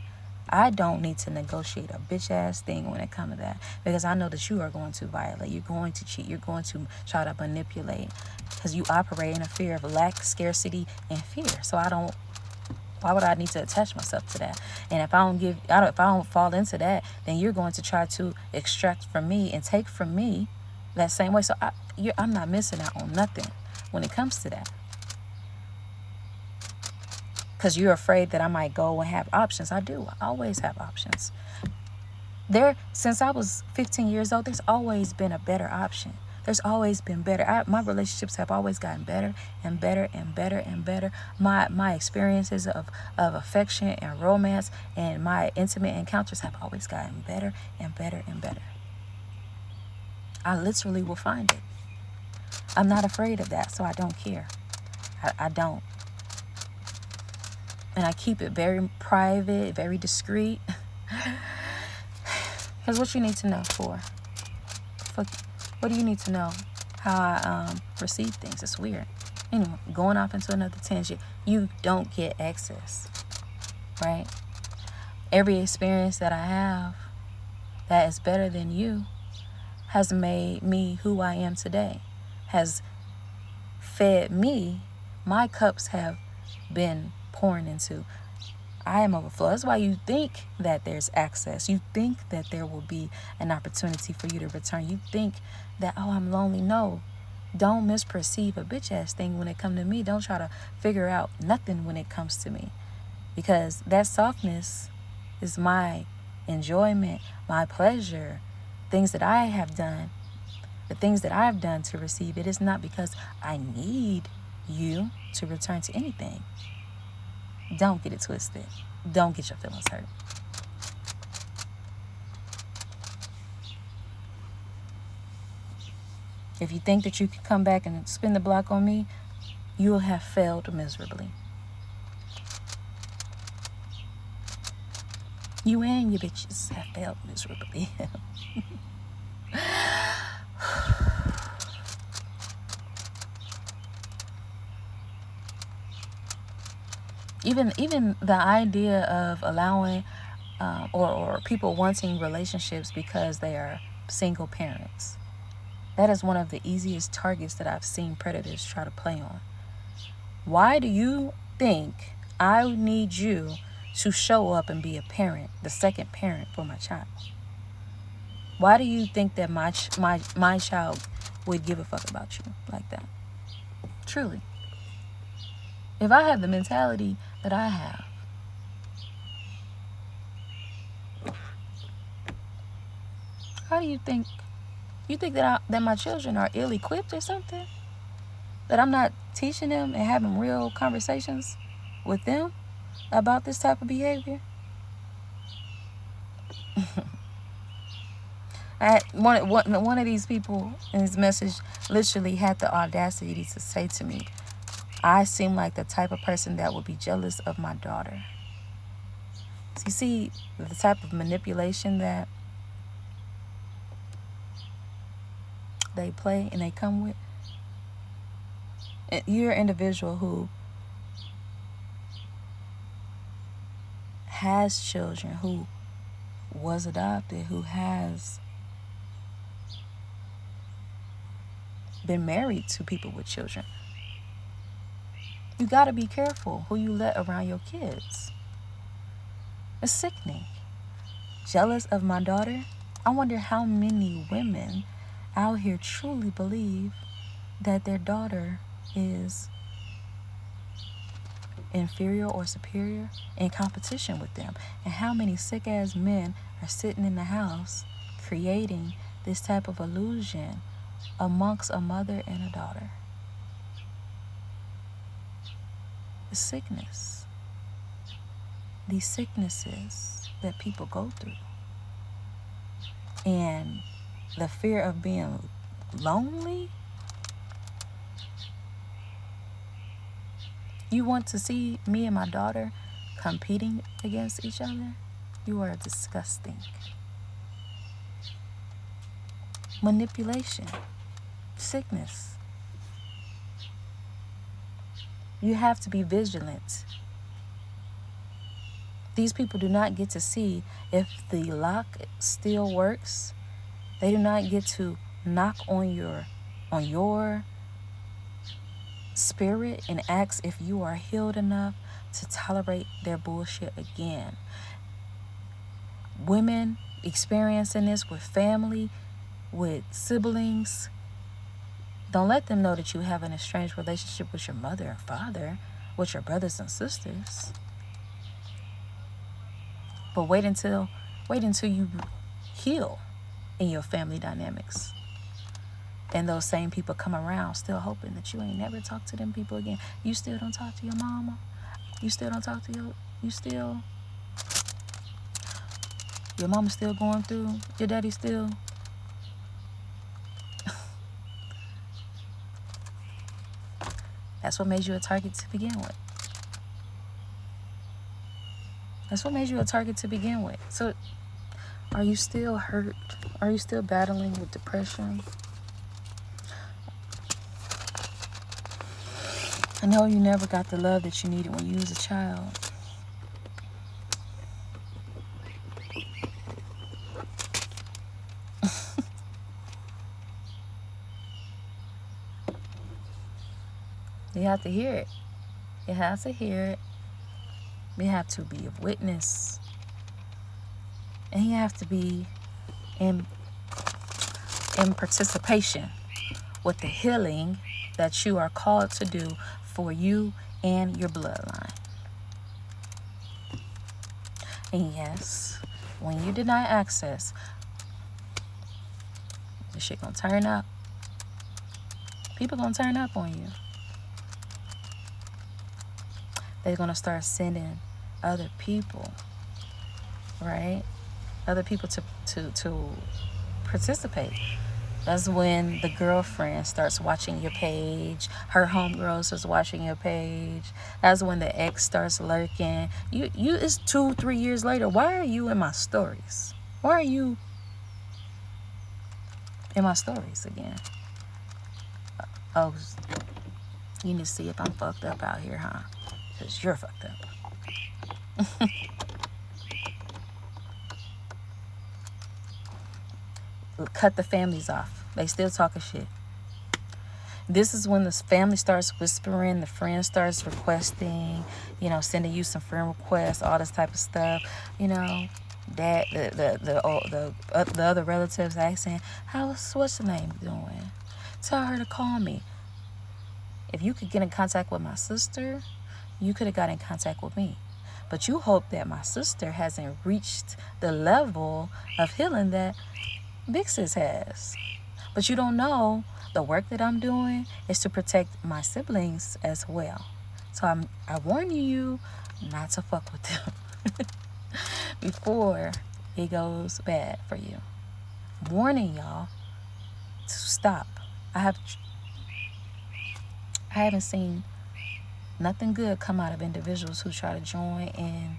I don't need to negotiate a bitch ass thing when it comes to that, because I know that you are going to violate, you're going to cheat, you're going to try to manipulate, because you operate in a fear of lack, scarcity, and fear. So why would I need to attach myself to that? And if I don't fall into that, then you're going to try to extract from me and take from me that same way. So I'm not missing out on nothing when it comes to that. Because you're afraid that I might go and have options. I do. I always have options. Since I was 15 years old, there's always been a better option. There's always been better. My relationships have always gotten better and better and better and better. My experiences of affection and romance and my intimate encounters have always gotten better and better and better. I literally will find it. I'm not afraid of that, so I don't care. I don't. And I keep it very private, very discreet. Here's what you need to know what do you need to know? How I receive things. It's weird. Anyway, going off into another tangent. You don't get access, right? Every experience that I have that is better than you has made me who I am today. Has fed me. My cups have been pouring into. I am overflow. That's why you think that there's access. You think that there will be an opportunity for you to return. You think that, oh, I'm lonely. No. Don't misperceive a bitch ass thing when it comes to me. Don't try to figure out nothing when it comes to me. Because that softness is my enjoyment, my pleasure, things that I have done. The things that I've done to receive it is not because I need you to return to anything. Don't get it twisted. Don't get your feelings hurt. If you think that you can come back and spin the block on me, you will have failed miserably. You and your bitches have failed miserably. Even the idea of allowing or people wanting relationships because they are single parents. That is one of the easiest targets that I've seen predators try to play on. Why do you think I need you to show up and be a parent, the second parent for my child? Why do you think that my child would give a fuck about you like that? Truly. If I have the mentality that I have, how do you think? You think that my children are ill-equipped or something? That I'm not teaching them and having real conversations with them about this type of behavior? One of these people in his message literally had the audacity to say to me, I seem like the type of person that would be jealous of my daughter. So you see the type of manipulation that they play and they come with? You're an individual who has children, who was adopted, who has been married to people with children. You got to be careful who you let around your kids. It's sickening. Jealous of my daughter? I wonder how many women out here truly believe that their daughter is inferior or superior in competition with them. And how many sick ass men are sitting in the house creating this type of illusion amongst a mother and a daughter. The sickness. These sicknesses that people go through. And the fear of being lonely. You want to see me and my daughter competing against each other? You are disgusting. Manipulation. Sickness. You have to be vigilant. These people do not get to see if the lock still works. They do not get to knock on your spirit and ask if you are healed enough to tolerate their bullshit again. Women experiencing this with family, with siblings, don't let them know that you have an estranged relationship with your mother and father, with your brothers and sisters. But wait until you heal in your family dynamics. And those same people come around still hoping that you ain't never talked to them people again. You still don't talk to your mama. You still don't talk to your mama still going through. Your daddy still. That's what made you a target to begin with. That's what made you a target to begin with. So are you still hurt? Are you still battling with depression? I know you never got the love that you needed when you was a child. You have to hear it. You have to hear it. You have to be a witness. And you have to be in participation with the healing that you are called to do for you and your bloodline. And yes, when you deny access, the shit gonna turn up. People gonna turn up on you. They're gonna start sending other people, right? Other people to participate. That's when the girlfriend starts watching your page. Her homegirl starts watching your page. That's when the ex starts lurking. You it's 2-3 years later. Why are you in my stories? Why are you in my stories again? Oh, you need to see if I'm fucked up out here, huh? Because you're fucked up. Cut the families off. They still talking shit. This is when the family starts whispering, the friend starts requesting, sending you some friend requests, all this type of stuff. That the other relatives asking, what's the name doing? Tell her to call me. If you could get in contact with my sister, you could have got in contact with me. But you hope that my sister hasn't reached the level of healing that Big Sis has. But you don't know the work that I'm doing is to protect my siblings as well. So I warn you not to fuck with them before it goes bad for you. Warning y'all to stop. I haven't seen nothing good come out of individuals who try to join in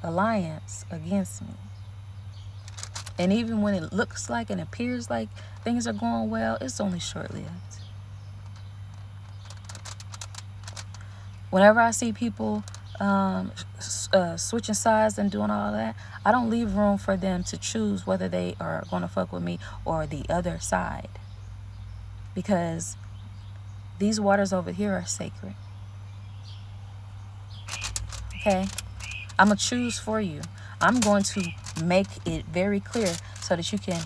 alliance against me. And even when it looks like and appears like things are going well, it's only short-lived. Whenever I see people switching sides and doing all that, I don't leave room for them to choose whether they are going to fuck with me or the other side. Because these waters over here are sacred. Okay? I'm going to choose for you. I'm going to make it very clear so that you can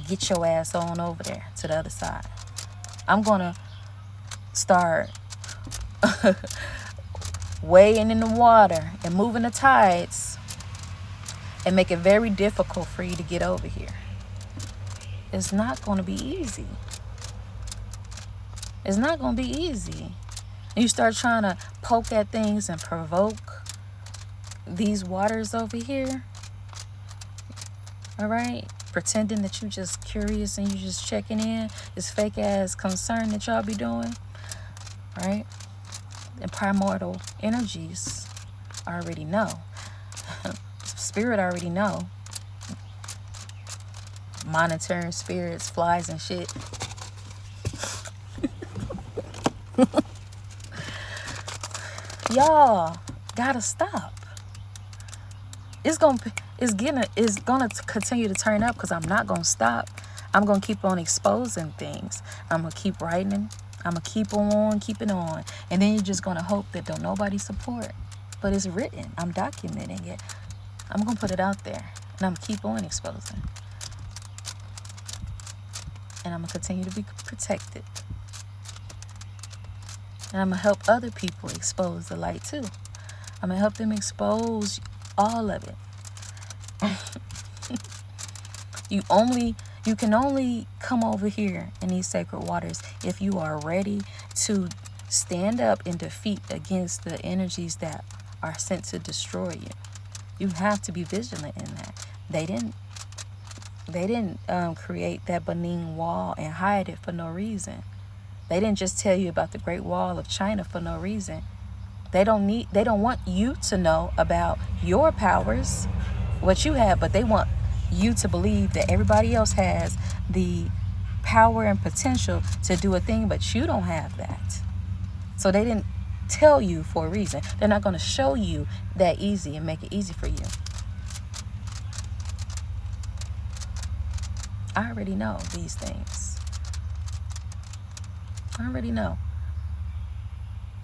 get your ass on over there to the other side. I'm going to start wading in the water and moving the tides and make it very difficult for you to get over here. It's not going to be easy. It's not going to be easy. You start trying to poke at things and provoke these waters over here. All right? Pretending that you just curious and you just checking in. This fake ass concern that y'all be doing. Right? And primordial energies already know. Spirit already know. Monitoring spirits, flies and shit. Y'all gotta stop. It's gonna continue to turn up because I'm not gonna stop. I'm gonna keep on exposing things. I'm gonna keep writing. I'm gonna keep on keeping on, and then you're just gonna hope that don't nobody support. But it's written. I'm documenting it. I'm gonna put it out there, and I'm gonna keep on exposing, and I'm gonna continue to be protected. And I'm going to help other people expose the light too. I'm going to help them expose all of it. You can only come over here in these sacred waters if you are ready to stand up and defeat against the energies that are sent to destroy you. You have to be vigilant in that. They didn't create that Benin wall and hide it for no reason. They didn't just tell you about the Great Wall of China for no reason. They don't want you to know about your powers, what you have, but they want you to believe that everybody else has the power and potential to do a thing, but you don't have that. So they didn't tell you for a reason. They're not going to show you that easy and make it easy for you. I already know these things. I already know.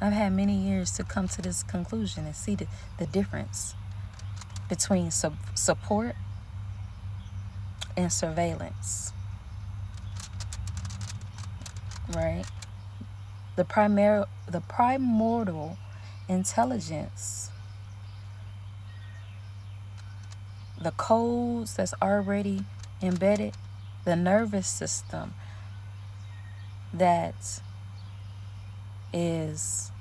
I've had many years to come to this conclusion and see the difference between support and surveillance. Right? The primordial intelligence, the codes that's already embedded, the nervous system that is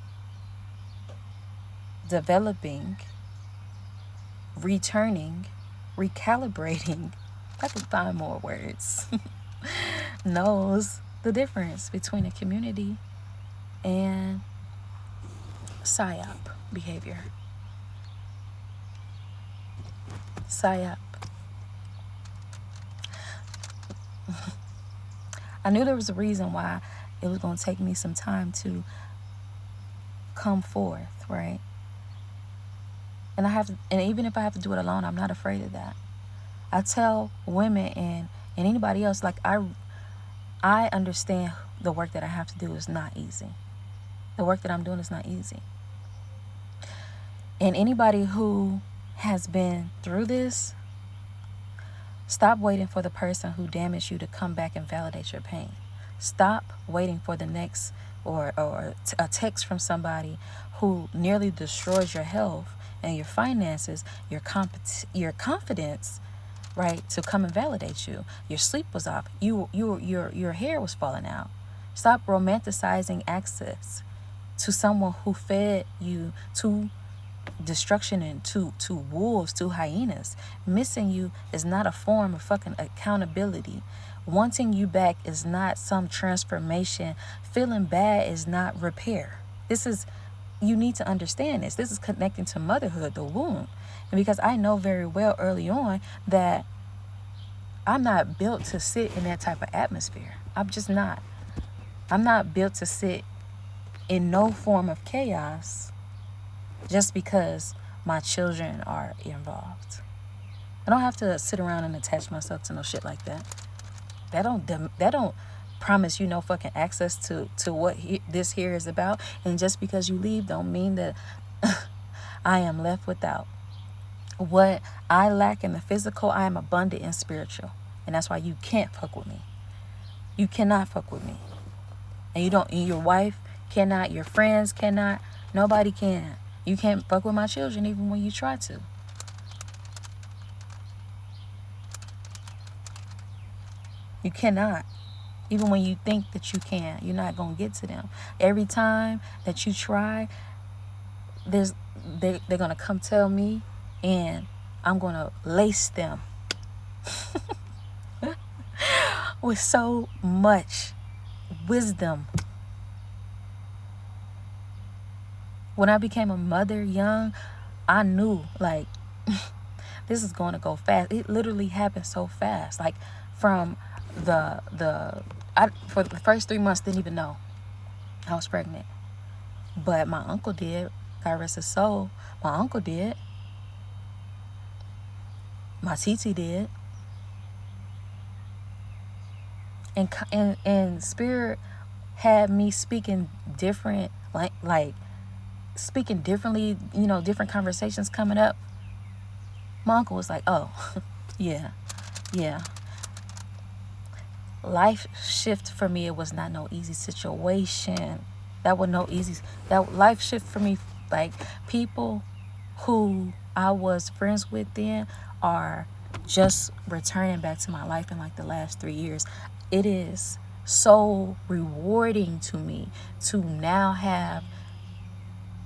developing, returning, recalibrating, I can find more words, knows the difference between a community and psyop behavior. Psyop. I knew there was a reason why it was going to take me some time to come forth, right? And even if I have to do it alone, I'm not afraid of that. I tell women and anybody else, like I understand the work that I have to do is not easy. The work that I'm doing is not easy. And anybody who has been through this, stop waiting for the person who damaged you to come back and validate your pain. Stop waiting for the next or a text from somebody who nearly destroys your health and your finances, your confidence, right, to come and validate you. Your sleep was off. Your hair was falling out. Stop romanticizing access to someone who fed you to destruction and to wolves, to hyenas. Missing you is not a form of fucking accountability. Wanting you back is not some transformation. Feeling bad is not repair. You need to understand this. This is connecting to motherhood, the womb. And because I know very well early on that I'm not built to sit in that type of atmosphere. I'm just not. I'm not built to sit in no form of chaos just because my children are involved. I don't have to sit around and attach myself to no shit like that. That don't promise you no fucking access to what this here is about. And just because you leave don't mean that I am left without. What I lack in the physical, I am abundant in spiritual. And that's why you can't fuck with me. You cannot fuck with me. And you don't, and your wife cannot, your friends cannot, nobody can. You can't fuck with my children even when you try to. You cannot. Even when you think that you can, you're not going to get to them. Every time that you try, they're going to come tell me, and I'm going to lace them with so much wisdom. When I became a mother young, I knew, like, this is going to go fast. It literally happened so fast. Like, from for the first 3 months, didn't even know I was pregnant. But my uncle did. God rest his soul. My uncle did. My TT did. And Spirit had me speaking different, like speaking differently, different conversations coming up. My uncle was like, oh, yeah. Life shift for me, it was not no easy situation. That life shift for me, like, people who I was friends with then are just returning back to my life in like the last 3 years. It is so rewarding to me to now have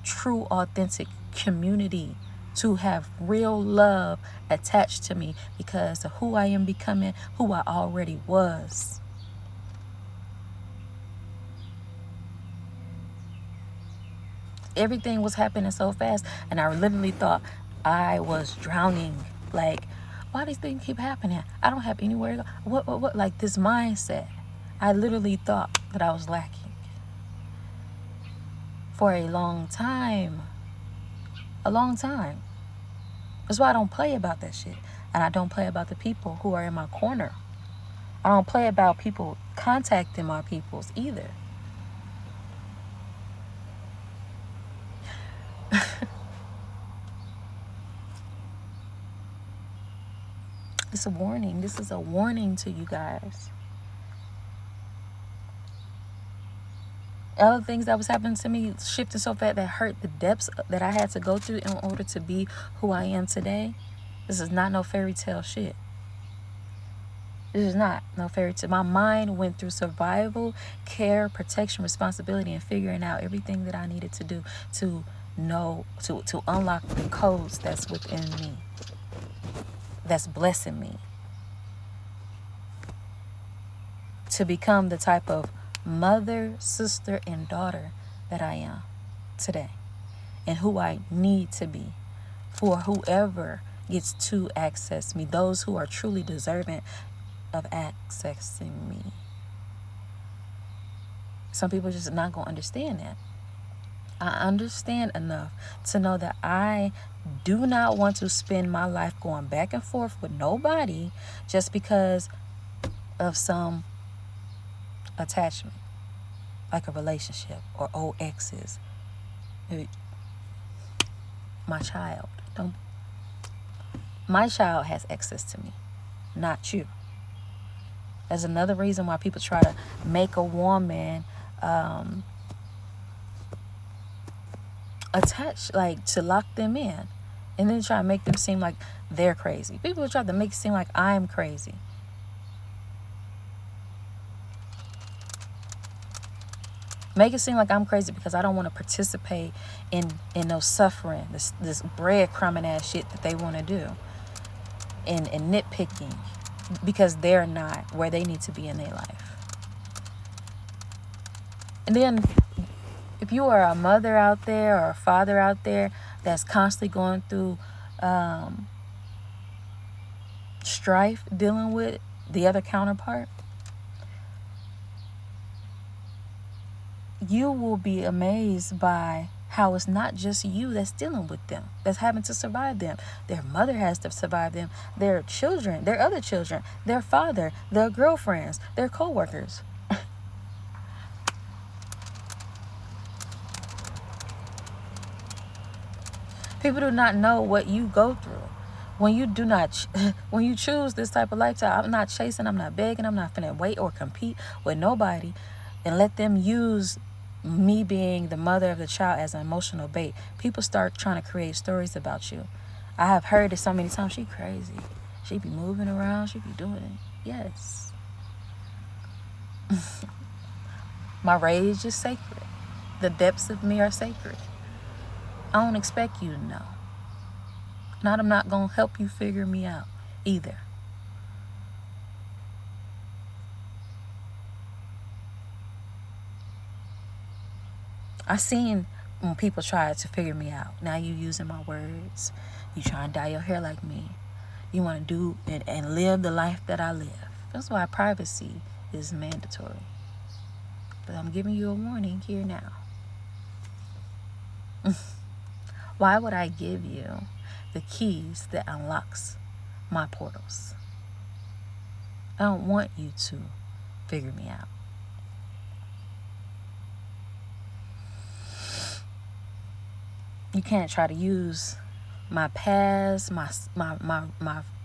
true, authentic community, to have real love attached to me because of who I am becoming, who I already was. Everything was happening so fast, and I literally thought I was drowning. Like, why these things keep happening? I don't have anywhere to go. What? Like, this mindset. I literally thought that I was lacking for a long time. A long time. That's why I don't play about that shit. And I don't play about the people who are in my corner. I don't play about people contacting my peoples either. It's a warning. This is a warning to you guys. Other things that was happening to me shifted so fast that hurt the depths that I had to go through in order to be who I am today. This is not no fairy tale shit. This is not no fairy tale. My mind went through survival, care, protection, responsibility, and figuring out everything that I needed to do to know, to unlock the codes that's within me, that's blessing me, to become the type of mother, sister, and daughter that I am today, and who I need to be for whoever gets to access me, those who are truly deserving of accessing me. Some people just not gonna understand that. I understand enough to know that I do not want to spend my life going back and forth with nobody just because of some attachment, like a relationship or old exes. My child has access to me, not you. There's another reason why people try to make a woman attached, like to lock them in, and then try to make them seem like they're crazy. People try to make it seem like I'm crazy. Make it seem like I'm crazy because I don't want to participate in no suffering, this breadcrumbing ass shit that they want to do, and nitpicking because they're not where they need to be in their life. And then if you are a mother out there or a father out there that's constantly going through strife dealing with the other counterpart, you will be amazed by how it's not just you that's dealing with them, that's having to survive them. Their mother has to survive them, their children, their other children, their father, their girlfriends, their co-workers. People do not know what you go through. When you do not, when you choose this type of lifestyle, I'm not chasing, I'm not begging, I'm not finna wait or compete with nobody and let them use me being the mother of the child as an emotional bait. People start trying to create stories about you. I have heard it so many times. She crazy. She be moving around. She be doing it. Yes. My rage is sacred. The depths of me are sacred. I don't expect you to know. Not I'm not going to help you figure me out either. I seen when people try to figure me out. Now you using my words. You trying to dye your hair like me. You want to do and live the life that I live. That's why privacy is mandatory. But I'm giving you a warning here now. Why would I give you the keys that unlocks my portals? I don't want you to figure me out. You can't try to use my past, my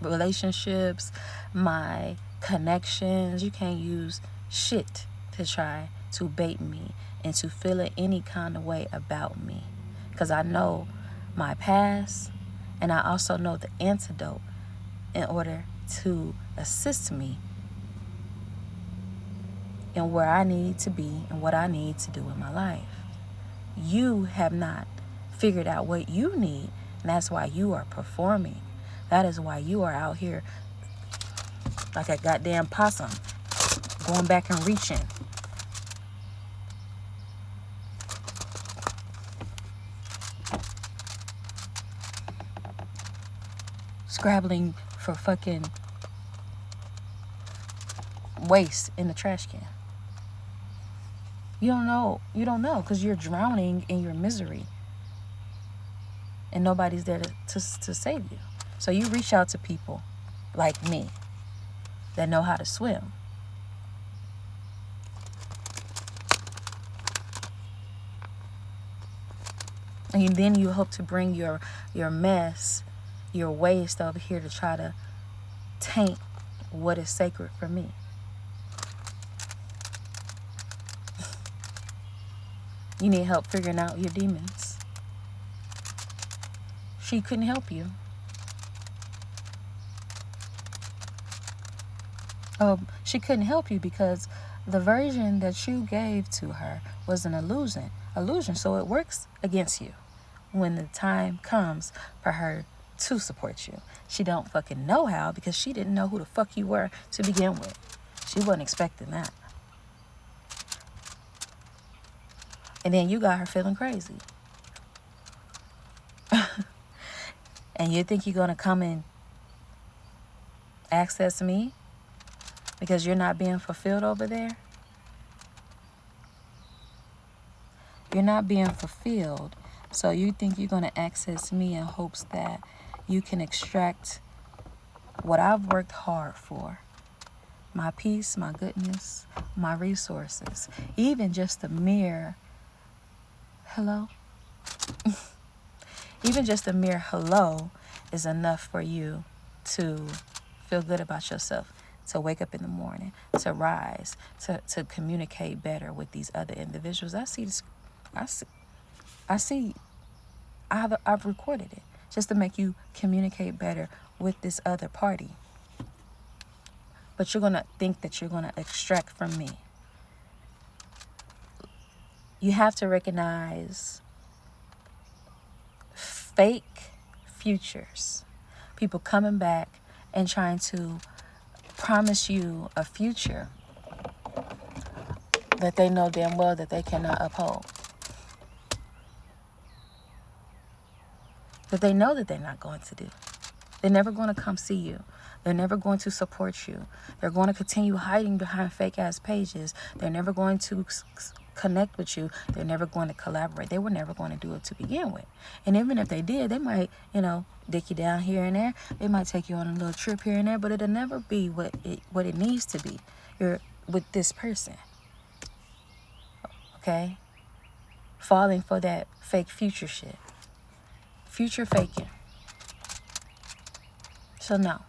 relationships, my connections. You can't use shit to try to bait me into feeling any kind of way about me. Because I know my past, and I also know the antidote in order to assist me in where I need to be and what I need to do in my life. You have not figured out what you need, and that's why you are performing. That is why you are out here like a goddamn possum, going back and reaching. Scrabbling for fucking waste in the trash can. You don't know because you're drowning in your misery and nobody's there to save you. So you reach out to people like me that know how to swim. And then you hope to bring your mess, your waste over here to try to taint what is sacred for me. You need help figuring out your demons. She couldn't help you. She couldn't help you because the version that you gave to her was an illusion. So it works against you when the time comes for her to support you. She don't fucking know how because she didn't know who the fuck you were to begin with. She wasn't expecting that. And then you got her feeling crazy. And you think you're going to come and access me because you're not being fulfilled over there? You're not being fulfilled. So you think you're going to access me in hopes that you can extract what I've worked hard for. My peace, my goodness, my resources. Even just a mere hello. Even just a mere hello is enough for you to feel good about yourself, to wake up in the morning, to rise, to communicate better with these other individuals. I've recorded it just to make you communicate better with this other party. But you're going to think that you're going to extract from me. You have to recognize fake futures. People coming back and trying to promise you a future that they know damn well that they cannot uphold. that they know that they're not going to do. They're never going to come see you. They're never going to support you. They're going to continue hiding behind fake ass pages. They're never going to connect with you. They're never going to collaborate. They were never going to do it to begin with. And even if they did, they might, dick you down here and there. They might take you on a little trip here and there, but it'll never be what it needs to be. You're with this person. Okay? Falling for that fake future shit. Future faking. So no,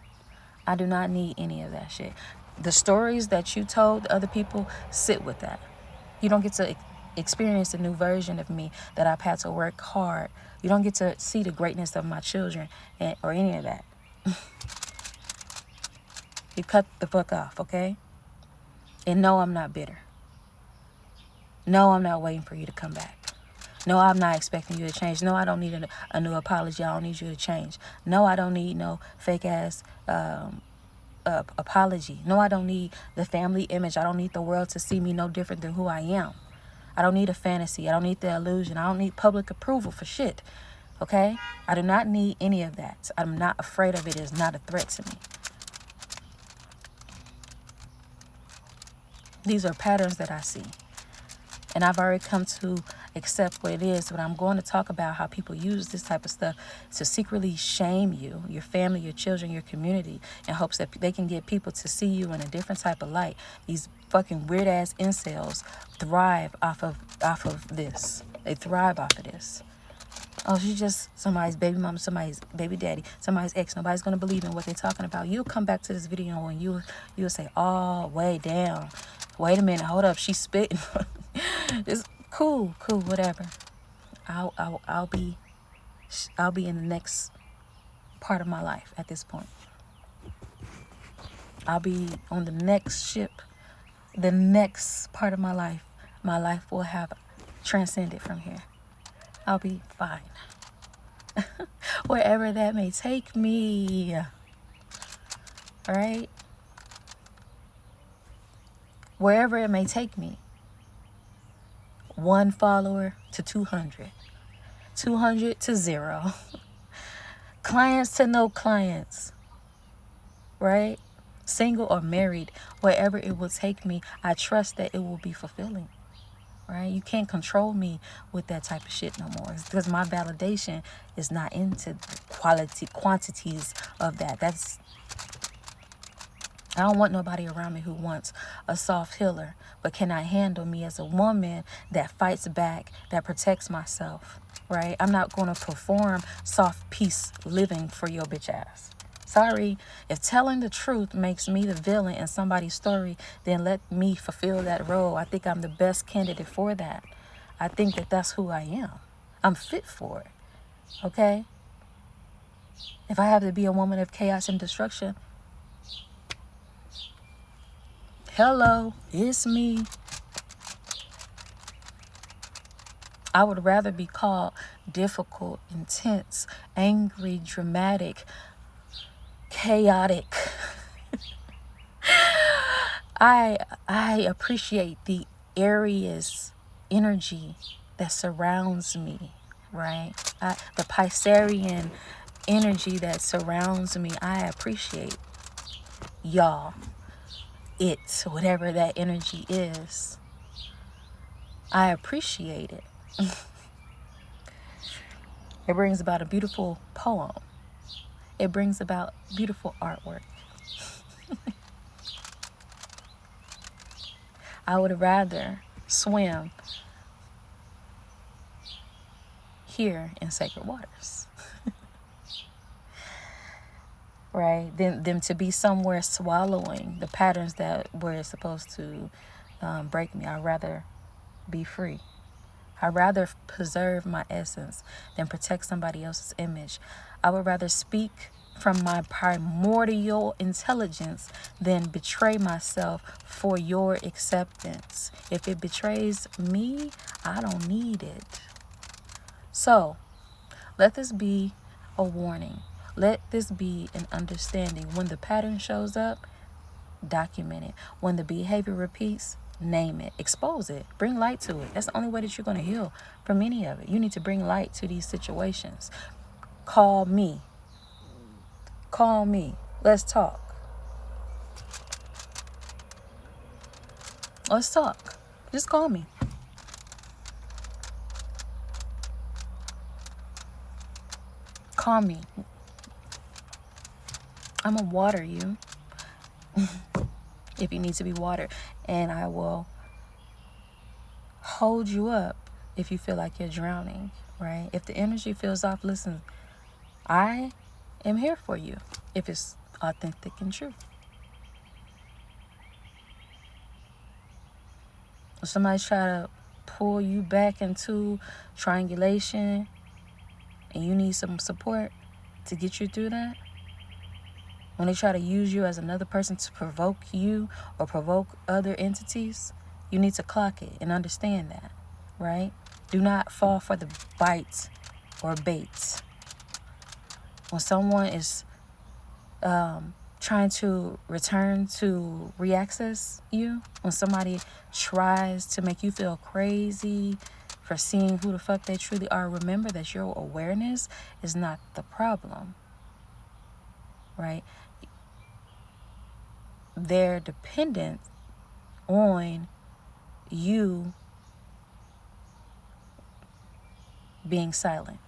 I do not need any of that shit. The stories that you told other people, sit with that. You don't get to experience a new version of me that I've had to work hard. You don't get to see the greatness of my children or any of that. You cut the fuck off, okay? And no, I'm not bitter. No, I'm not waiting for you to come back. No, I'm not expecting you to change. No, I don't need a new apology. I don't need you to change. No, I don't need no fake ass apology. No, I don't need the family image. I don't need the world to see me no different than who I am. I don't need a fantasy. I don't need the illusion. I don't need public approval for shit. Okay? I do not need any of that. I'm not afraid of it. It's not a threat to me. These are patterns that I see. And I've already come to accept what it is, but I'm going to talk about how people use this type of stuff to secretly shame you, your family, your children, your community, in hopes that they can get people to see you in a different type of light. These fucking weird ass incels thrive off of this. They thrive off of this. Oh, she's just somebody's baby mama, somebody's baby daddy, somebody's ex. Nobody's gonna believe in what they're talking about. You'll come back to this video and you'll say, "Oh, wait, damn. Wait a minute, hold up, she's spitting." It's cool, whatever. I'll be in the next part of my life at this point. I'll be on the next ship, the next part of my life. My life will have transcended from here. I'll be fine. Wherever that may take me. All right? Wherever it may take me. 1 follower to 200. 200 to 0. Clients to no clients. Right? Single or married. Wherever it will take me, I trust that it will be fulfilling. Right? You can't control me with that type of shit no more. It's because my validation is not into the quantities of that. I don't want nobody around me who wants a soft healer, but cannot handle me as a woman that fights back, that protects myself, right? I'm not going to perform soft peace living for your bitch ass. Sorry, if telling the truth makes me the villain in somebody's story, then let me fulfill that role. I think I'm the best candidate for that. I think that that's who I am. I'm fit for it, okay? If I have to be a woman of chaos and destruction, hello, it's me. I would rather be called difficult, intense, angry, dramatic, chaotic. I appreciate the Aries energy that surrounds me, right? The Piscean energy that surrounds me. I appreciate y'all. It, whatever that energy is. I appreciate it. It brings about a beautiful poem. It brings about beautiful artwork. I would rather swim here in sacred waters, right? Than to be somewhere swallowing the patterns that were supposed to break me. I'd rather be free. I'd rather preserve my essence than protect somebody else's image. I would rather speak from my primordial intelligence than betray myself for your acceptance. If it betrays me, I don't need it. So, let this be a warning. Let this be an understanding. When the pattern shows up, document it. When the behavior repeats, name it. Expose it. Bring light to it. That's the only way that you're going to heal from any of it. You need to bring light to these situations. Call me. Call me. Let's talk. Let's talk. Just call me. Call me. I'm going to water you if you need to be watered. And I will hold you up if you feel like you're drowning, right? If the energy feels off, listen, I am here for you if it's authentic and true. If somebody's trying to pull you back into triangulation and you need some support to get you through that, when they try to use you as another person to provoke you or provoke other entities, you need to clock it and understand that, right? Do not fall for the bite or bait. When someone is trying to return to reaccess you, when somebody tries to make you feel crazy for seeing who the fuck they truly are, remember that your awareness is not the problem, right? They're dependent on you being silent.